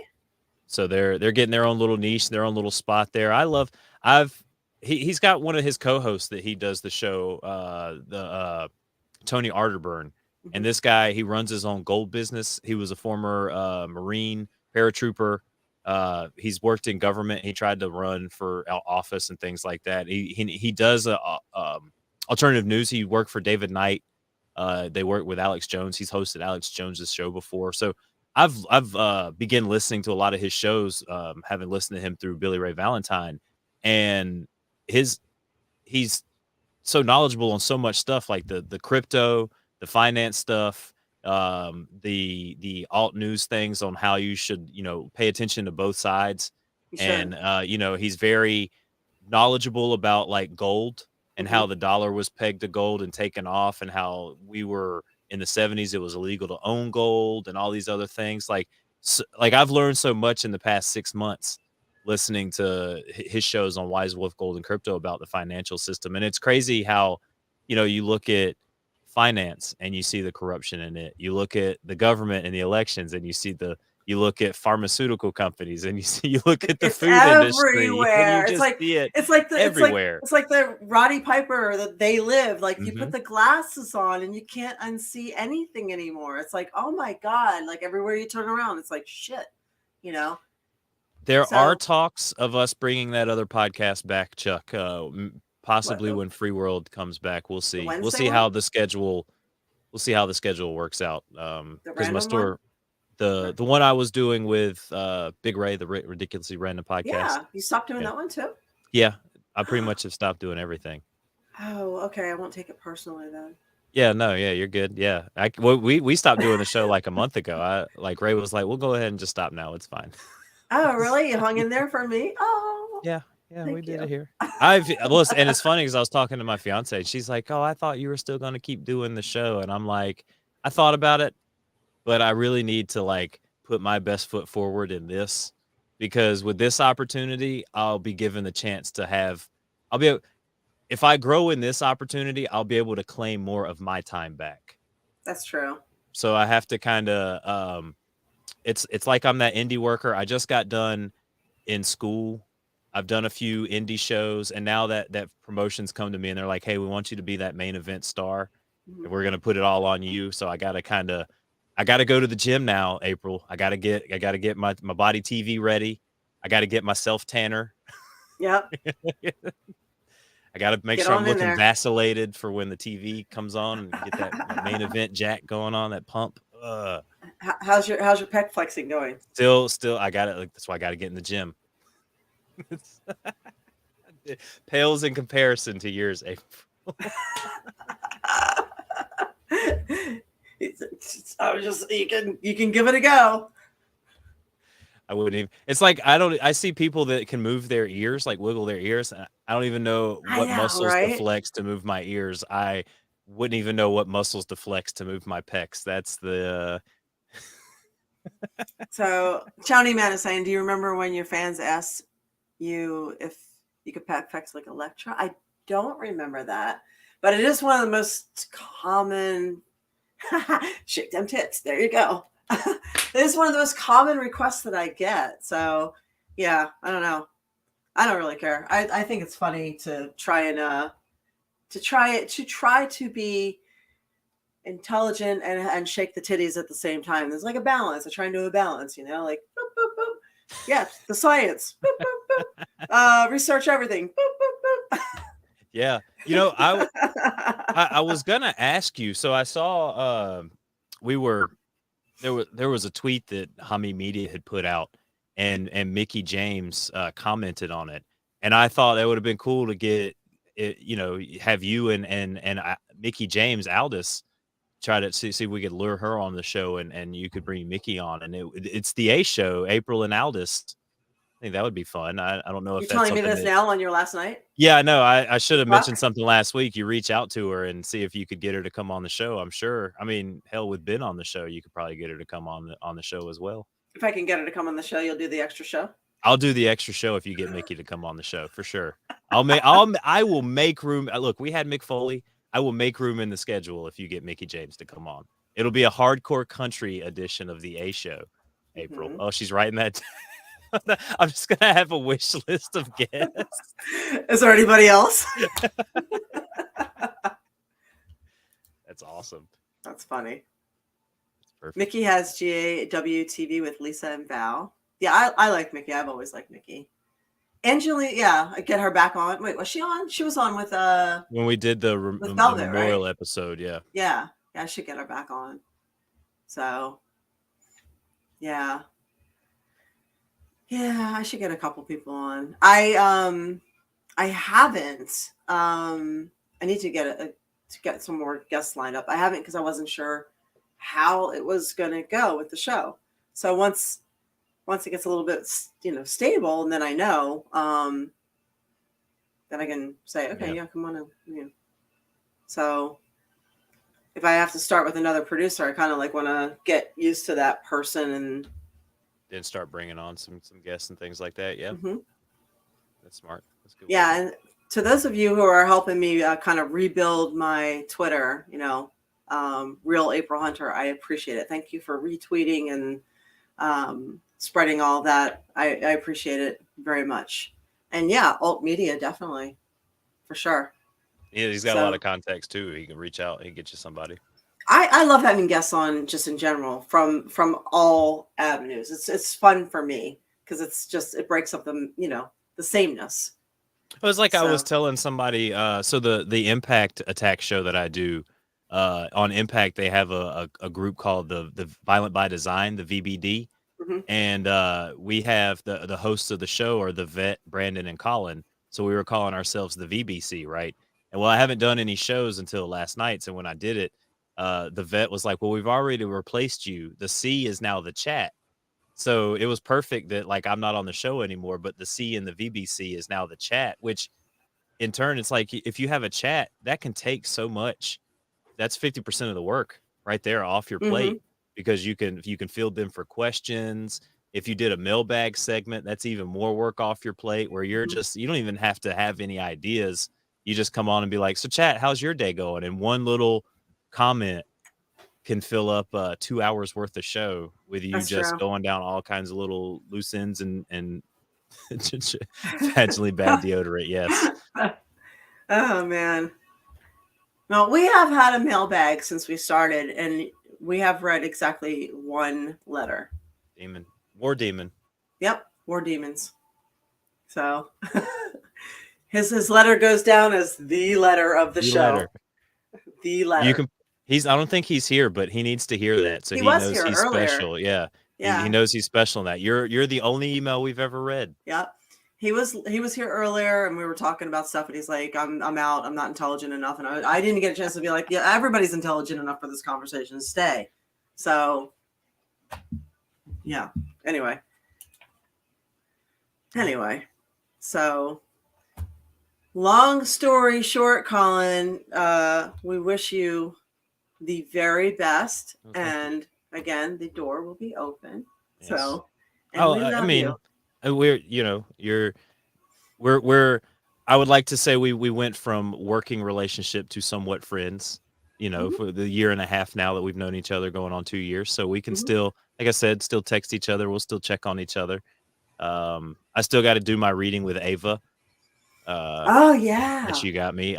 Speaker 1: So they're getting their own little niche, their own little spot there. He's got one of his co-hosts that he does the show, the Tony Arterburn. And this guy, he runs his own gold business. He was a former Marine paratrooper. He's worked in government. He tried to run for office and things like that. He does alternative news. He worked for David Knight. They work with Alex Jones. He's hosted Alex Jones's show before. So I've begun listening to a lot of his shows, having listened to him through Billy Ray Valentine, and he's so knowledgeable on so much stuff, like the crypto, the finance stuff, the alt news things on how you should, pay attention to both sides. And he's very knowledgeable about like gold and how the dollar was pegged to gold and taken off, and how we were in the 70s, it was illegal to own gold and all these other things. Like I've learned so much in the past 6 months listening to his shows on Wise Wolf Gold and Crypto about the financial system. And it's crazy how, you look at finance and you see the corruption in it. You look at the government and the elections and you look at pharmaceutical companies and you look at the food industry and you just see it everywhere.
Speaker 2: It's like the Roddy Piper that They Live. Like you put the glasses on and you can't unsee anything anymore. It's like, oh my God, like everywhere you turn around, it's like shit,
Speaker 1: There are talks of us bringing that other podcast back, Chuck. Possibly when Free World comes back. We'll see. We'll see how the schedule works out. Because my store, the one I was doing with Big Ray, the Ridiculously Random podcast.
Speaker 2: Yeah, you stopped doing that one too?
Speaker 1: Yeah, I pretty much have stopped doing everything.
Speaker 2: Oh, okay. I won't take it personally then.
Speaker 1: Yeah, no, yeah, you're good. Yeah, we stopped doing the show like a month ago. Ray was like, "We'll go ahead and just stop now. It's fine."
Speaker 2: Oh, really? You hung in there for me? Oh,
Speaker 1: yeah, we did it here. Listen, and it's funny because I was talking to my fiance, and she's like, "Oh, I thought you were still going to keep doing the show," and I'm like, I thought about it, but I really need to like put my best foot forward in this because with this opportunity, I'll be given the chance to have I'll be if I grow in this opportunity, I'll be able to claim more of my time back.
Speaker 2: That's true.
Speaker 1: So I have to kind of it's like I'm that indie worker. I just got done in school. I've done a few indie shows and now that promotions come to me and they're like, "Hey, we want you to be that main event star
Speaker 2: Mhm.
Speaker 1: and we're going to put it all on you." So I got to go to the gym now, April. I got to get my body TV ready. I got to get myself tanner.
Speaker 2: Yep.
Speaker 1: I got to make
Speaker 2: Get
Speaker 1: sure I'm
Speaker 2: on in
Speaker 1: looking
Speaker 2: there.
Speaker 1: vacillated for when the TV comes on and get that main event jack going on, that pump.
Speaker 2: How's your pec flexing going?
Speaker 1: Still, I got it. Like, that's why I got to get in the gym. It pales in comparison to yours, April.
Speaker 2: I was just you can give it a go.
Speaker 1: I wouldn't even. It's like I see people that can move their ears, like wiggle their ears. And I don't even know
Speaker 2: I
Speaker 1: what
Speaker 2: know,
Speaker 1: muscles to
Speaker 2: right?
Speaker 1: flex to move my ears. I wouldn't even know what muscles to flex to move my pecs. That's the
Speaker 2: So Chowny Man is saying, do you remember when your fans asked you if you could pec flex like Electra? I don't remember that, but it is one of the most common. Shake them tits. There you go. It is one of the most common requests that I get. So yeah, I don't know. I don't really care. I think it's funny to try and to try to be intelligent and shake the titties at the same time. There's like a balance. I try and do a balance, like boop, boop, boop. Yeah, the science. Boop, boop, boop. Research everything. Boop, boop,
Speaker 1: yeah. I was gonna ask you. So I saw we were there was a tweet that Hami Media had put out, and Mickey James commented on it, and I thought that would have been cool to get it, have you and Mickey James Aldous try to see if we could lure her on the show, and you could bring Mickey on, and it's the A show, April and Aldous. I think that would be fun. I don't know if
Speaker 2: You're
Speaker 1: that's
Speaker 2: telling me
Speaker 1: something
Speaker 2: this
Speaker 1: that.
Speaker 2: now on your last night?
Speaker 1: Yeah, no, I should have mentioned
Speaker 2: Fuck.
Speaker 1: something last week. You reach out to her and see if you could get her to come on the show. I'm sure. I mean, hell, with Ben on the show, you could probably get her to come on the show as well.
Speaker 2: If I can get her to come on the show, you'll do the extra show.
Speaker 1: I'll do the extra show if you get Mickey to come on the show for sure. I will make room. Look, we had Mick Foley. I will make room in the schedule if you get Mickey James to come on. It'll be a hardcore country edition of the A show. April.
Speaker 2: Mm-hmm.
Speaker 1: Oh, she's writing that. I'm just gonna have a wish list of guests.
Speaker 2: Is there anybody else?
Speaker 1: That's awesome.
Speaker 2: That's funny.
Speaker 1: That's perfect.
Speaker 2: Mickey has GAWTV with Lisa and Val. Yeah, I like Mickey. I've always liked Mickey. Angeline, yeah, I get her back on. Wait, was she on? She was on with
Speaker 1: when we did the
Speaker 2: Velvet,
Speaker 1: memorial
Speaker 2: right?
Speaker 1: episode, yeah.
Speaker 2: Yeah, I should get her back on. So, yeah, I should get a couple people on. I haven't. I need to get some more guests lined up. I haven't because I wasn't sure how it was gonna go with the show. So once it gets a little bit stable, and then I know, then I can say, okay, yeah, come on in. So if I have to start with another producer, I kind of like want to get used to that person and
Speaker 1: then start bringing on some guests and things like that. Yeah,
Speaker 2: mm-hmm.
Speaker 1: That's smart. That's good.
Speaker 2: Yeah, and to those of you who are helping me kind of rebuild my Twitter, Real April Hunter, I appreciate it. Thank you for retweeting and spreading all that. I appreciate it very much. And yeah, alt media, definitely, for sure.
Speaker 1: Yeah, he's got a lot of contacts too. He can reach out and get you somebody.
Speaker 2: I love having guests on just in general from all avenues. It's fun for me because it breaks up the sameness.
Speaker 1: It was like I was telling somebody. So the Impact Attack show that I do on Impact, they have a group called the Violent by Design, the VBD,
Speaker 2: mm-hmm.
Speaker 1: and we have the hosts of the show are the Vet, Brandon, and Colin. So we were calling ourselves the VBC, right? And well, I haven't done any shows until last night. So when I did it, the Vet was like, "Well, we've already replaced you. The C is now the chat." So it was perfect that like I'm not on the show anymore, but the C in the VBC is now the chat, which in turn, it's like if you have a chat, that can take so much. That's 50% of the work. right there off your plate, because you can field them for questions. If you did a mailbag segment, that's even more work off your plate, where you don't even have to have any ideas. You just come on and be like, so chat, how's your day going? And one little comment can fill up 2 hours worth of show with you
Speaker 2: That's
Speaker 1: just
Speaker 2: true.
Speaker 1: going down all kinds of little loose ends and vaginally bad deodorant. Yes.
Speaker 2: Oh man. No, we have had a mailbag since we started, and we have read exactly one letter.
Speaker 1: Demon. War demon.
Speaker 2: Yep, War Demons. So his letter goes down as the letter of the show.
Speaker 1: Letter.
Speaker 2: The letter.
Speaker 1: You can. I don't think he's here, but he needs to hear that, so
Speaker 2: He
Speaker 1: he
Speaker 2: was
Speaker 1: knows
Speaker 2: here
Speaker 1: he's
Speaker 2: earlier.
Speaker 1: special. Yeah.
Speaker 2: Yeah.
Speaker 1: He knows he's special in that. You're the only email we've ever read.
Speaker 2: Yep. He was here earlier, and we were talking about stuff, and he's like, I'm out. I'm not intelligent enough. And I didn't get a chance to be like, yeah, everybody's intelligent enough for this conversation to stay. So yeah. Anyway. So long story short, Colin, we wish you the very best.
Speaker 1: Okay.
Speaker 2: And again, the door will be open.
Speaker 1: Yes.
Speaker 2: So
Speaker 1: I mean, we're I would like to say we went from working relationship to somewhat friends, for the year and a half now that we've known each other, going on 2 years. So we can still, like I said, still text each other. We'll still check on each other. I still got to do my reading with Ava.
Speaker 2: Oh yeah.
Speaker 1: That you got me.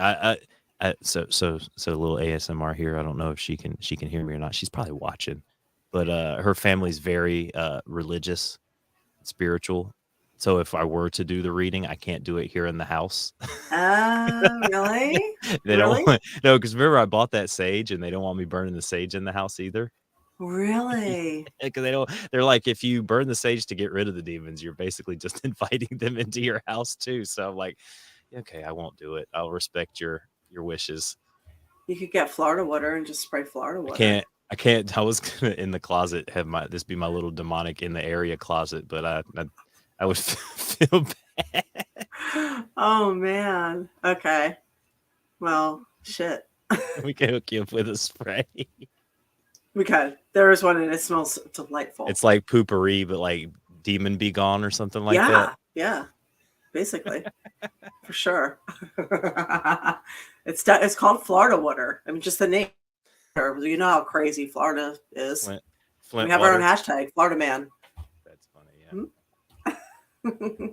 Speaker 1: So a little ASMR here. I don't know if she can hear me or not. She's probably watching, but her family's very religious, spiritual. So if I were to do the reading, I can't do it here in the house.
Speaker 2: Really?
Speaker 1: They don't want, no, because remember I bought that sage, and they don't want me burning the sage in the house either.
Speaker 2: Really?
Speaker 1: Because they're like, if you burn the sage to get rid of the demons, you're basically just inviting them into your house too. So I'm like, okay, I won't do it. I'll respect your wishes.
Speaker 2: You could get Florida water and just spray Florida water.
Speaker 1: I can't. I was gonna in the closet have this be my little demonic in the area closet, but I would feel bad.
Speaker 2: Oh man. Okay. Well, shit.
Speaker 1: We can hook you up with a spray.
Speaker 2: We could. There is one, and it smells delightful.
Speaker 1: It's like poopery, but like demon be gone or something like that.
Speaker 2: Yeah. Basically, for sure. It's called Florida water. I mean, just the name. You know how crazy Florida is.
Speaker 1: Flint
Speaker 2: we have
Speaker 1: water.
Speaker 2: our own hashtag, Florida Man.
Speaker 1: That's funny, yeah.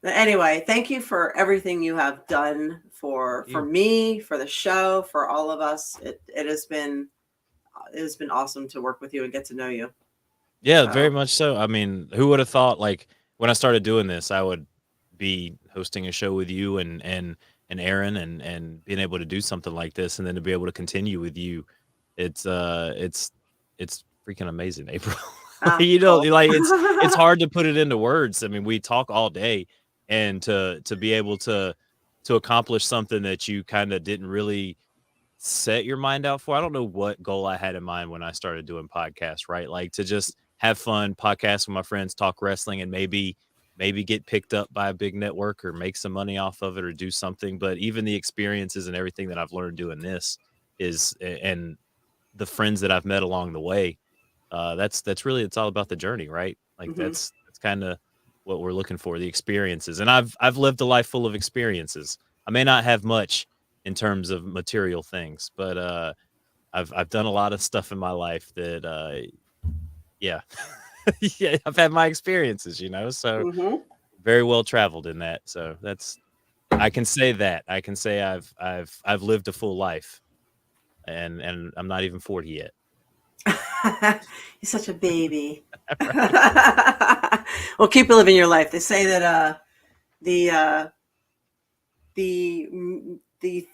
Speaker 2: Anyway, thank you for everything you have done for me, for the show, for all of us. It has been awesome to work with you and get to know you.
Speaker 1: Yeah, very much so. I mean, who would have thought, like, when I started doing this, I would be hosting a show with you and Aaron and being able to do something like this, and then to be able to continue with you. It's freaking amazing, April. Like it's hard to put it into words. I mean, we talk all day, and to be able to accomplish something that you kind of didn't really set your mind out for. I don't know what goal I had in mind when I started doing podcasts, right? Like to just have fun, podcast with my friends, talk wrestling, and maybe get picked up by a big network or make some money off of it or do something. But even the experiences and everything that I've learned doing this and the friends that I've met along the way, that's really, it's all about the journey, right? Like that's kind of what we're looking for, the experiences. And I've lived a life full of experiences. I may not have much in terms of material things, but I've done a lot of stuff in my life that yeah. Yeah, I've had my experiences, so very well traveled in that. So I can say I've lived a full life, and I'm not even 40 yet.
Speaker 2: You're such a baby. Well, keep living your life. They say that the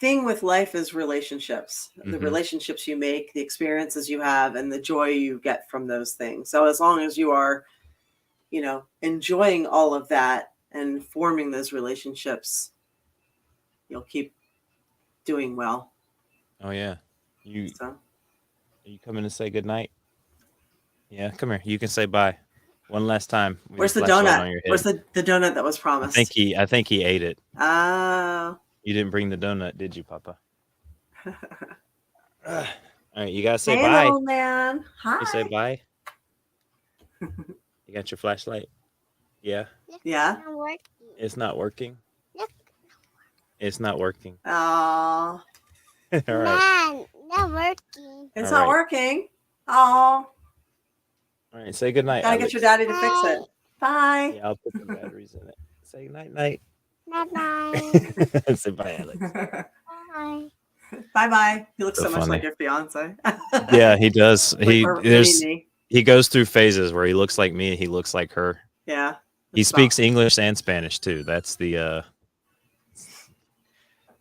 Speaker 2: thing with life is relationships, the relationships you make, the experiences you have, and the joy you get from those things. So as long as you are, enjoying all of that and forming those relationships, you'll keep doing well.
Speaker 1: Oh yeah. Are you coming to say goodnight? Yeah, come here. You can say bye. One last time.
Speaker 2: Where's the donut? Where's the donut that was promised?
Speaker 1: I think he ate it.
Speaker 2: Oh.
Speaker 1: You didn't bring the donut, did you, Papa? All right, you gotta say
Speaker 2: Hey,
Speaker 1: bye.
Speaker 2: little man.
Speaker 1: You say
Speaker 2: Hi.
Speaker 1: bye. You got your flashlight? Yeah.
Speaker 2: Yeah.
Speaker 1: It's not working. It's not working.
Speaker 2: Oh,
Speaker 1: All right.
Speaker 3: Not working.
Speaker 2: it's
Speaker 1: All
Speaker 2: not
Speaker 1: right.
Speaker 2: working. Oh,
Speaker 1: All right. Say goodnight,
Speaker 2: gotta get your
Speaker 1: Alex.
Speaker 2: daddy to fix it. Bye.
Speaker 1: Yeah, I'll put some batteries in it. Say night night.
Speaker 3: Bye-bye.
Speaker 1: Say bye, Alex.
Speaker 3: Bye.
Speaker 2: Bye bye. You look
Speaker 1: So
Speaker 2: so much like
Speaker 1: funny.
Speaker 2: your fiance.
Speaker 1: Yeah, he does.
Speaker 2: Or Mimi.
Speaker 1: He goes through phases where he looks like me, he looks like her.
Speaker 2: Yeah.
Speaker 1: He
Speaker 2: that's
Speaker 1: speaks
Speaker 2: about-
Speaker 1: English and Spanish too. That's the
Speaker 2: Well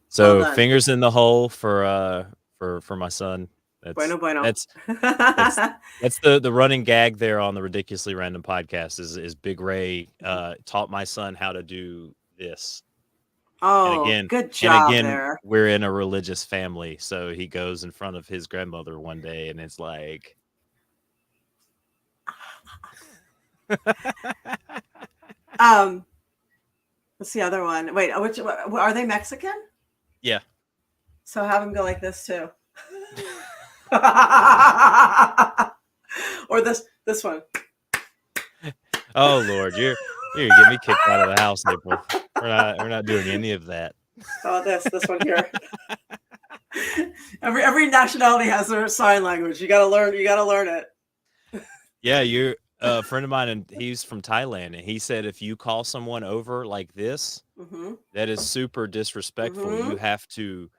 Speaker 1: so
Speaker 2: done.
Speaker 1: fingers in the hole for my son.
Speaker 2: Bueno.
Speaker 1: That's the running gag there on the Ridiculously Random podcast is Big Ray taught my son how to do this.
Speaker 2: Oh, good job there.
Speaker 1: We're in a religious family, so he goes in front of his grandmother one day and it's like
Speaker 2: What's the other one? Wait, which are they Mexican?
Speaker 1: Yeah.
Speaker 2: So have him go like this too. Or this one.
Speaker 1: Oh Lord, you're getting me kicked out of the house, April. We're not doing any of that.
Speaker 2: Oh, this one here. Every nationality has their sign language. You gotta learn it.
Speaker 1: Yeah, you're a friend of mine, and he's from Thailand, and he said if you call someone over like this, that is super disrespectful. You have to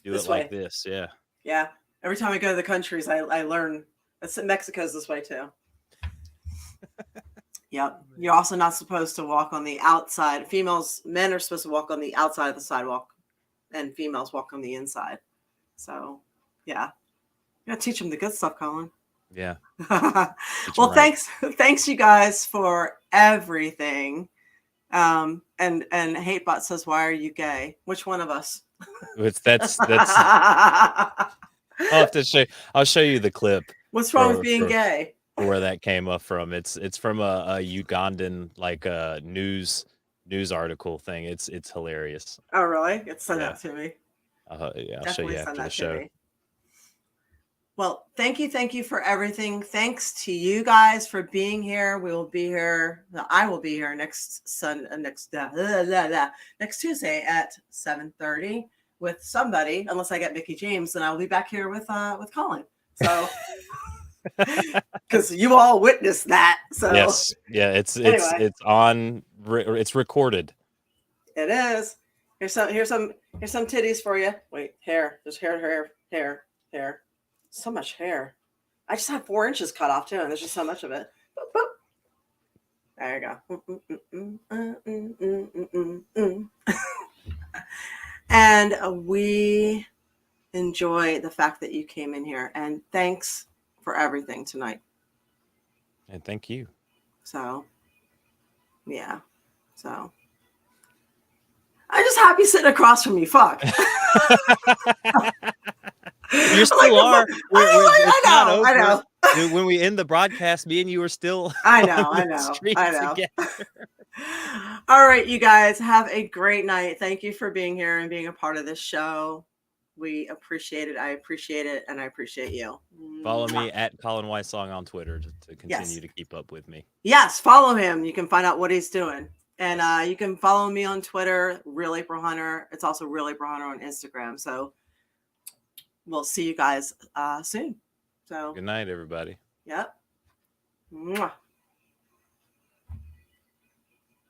Speaker 1: do it like this. Yeah.
Speaker 2: Yeah. Every time I go to the countries, I learn. Mexico's this way too. Yep. You're also not supposed to walk on the outside. Men are supposed to walk on the outside of the sidewalk, and females walk on the inside. So, yeah. You gotta teach them the good stuff, Colin.
Speaker 1: Yeah.
Speaker 2: Well, thanks you guys for everything. And Hatebot says, "Why are you gay?" Which one of us?
Speaker 1: That's I'll show you the clip.
Speaker 2: What's wrong with being gay?
Speaker 1: Where that came up from. It's from a Ugandan like news article thing. It's hilarious.
Speaker 2: Oh, really? Send that to me.
Speaker 1: Yeah, I'll show you after the show.
Speaker 2: Well, thank you for everything. Thanks to you guys for being here. We will be here. I will be here next Tuesday at 7:30 with somebody. Unless I get Mickey James, then I will be back here with Colin. So, because you all witnessed that. So
Speaker 1: yes, yeah, it's on. It's recorded.
Speaker 2: It is. Here's some titties for you. Wait, hair. There's hair. So much hair. I just had 4 inches cut off too, and there's just so much of it. Boop, boop. There you go. And we enjoy the fact that you came in here, and thanks for everything tonight.
Speaker 1: And thank you.
Speaker 2: So, yeah. So, I'm just happy sitting across from you. Fuck.
Speaker 1: You still are.
Speaker 2: I know.
Speaker 1: When we end the broadcast, me and you are still.
Speaker 2: I know. All right, you guys, have a great night. Thank you for being here and being a part of this show. We appreciate it. I appreciate it, and I appreciate you.
Speaker 1: Follow me at Colin Weissong on Twitter to continue to keep up with me.
Speaker 2: Yes, follow him. You can find out what he's doing. And you can follow me on Twitter, Real April Hunter. It's also Real April Hunter on Instagram. So we'll see you guys soon. So
Speaker 1: good night, everybody.
Speaker 2: Yep. Mwah.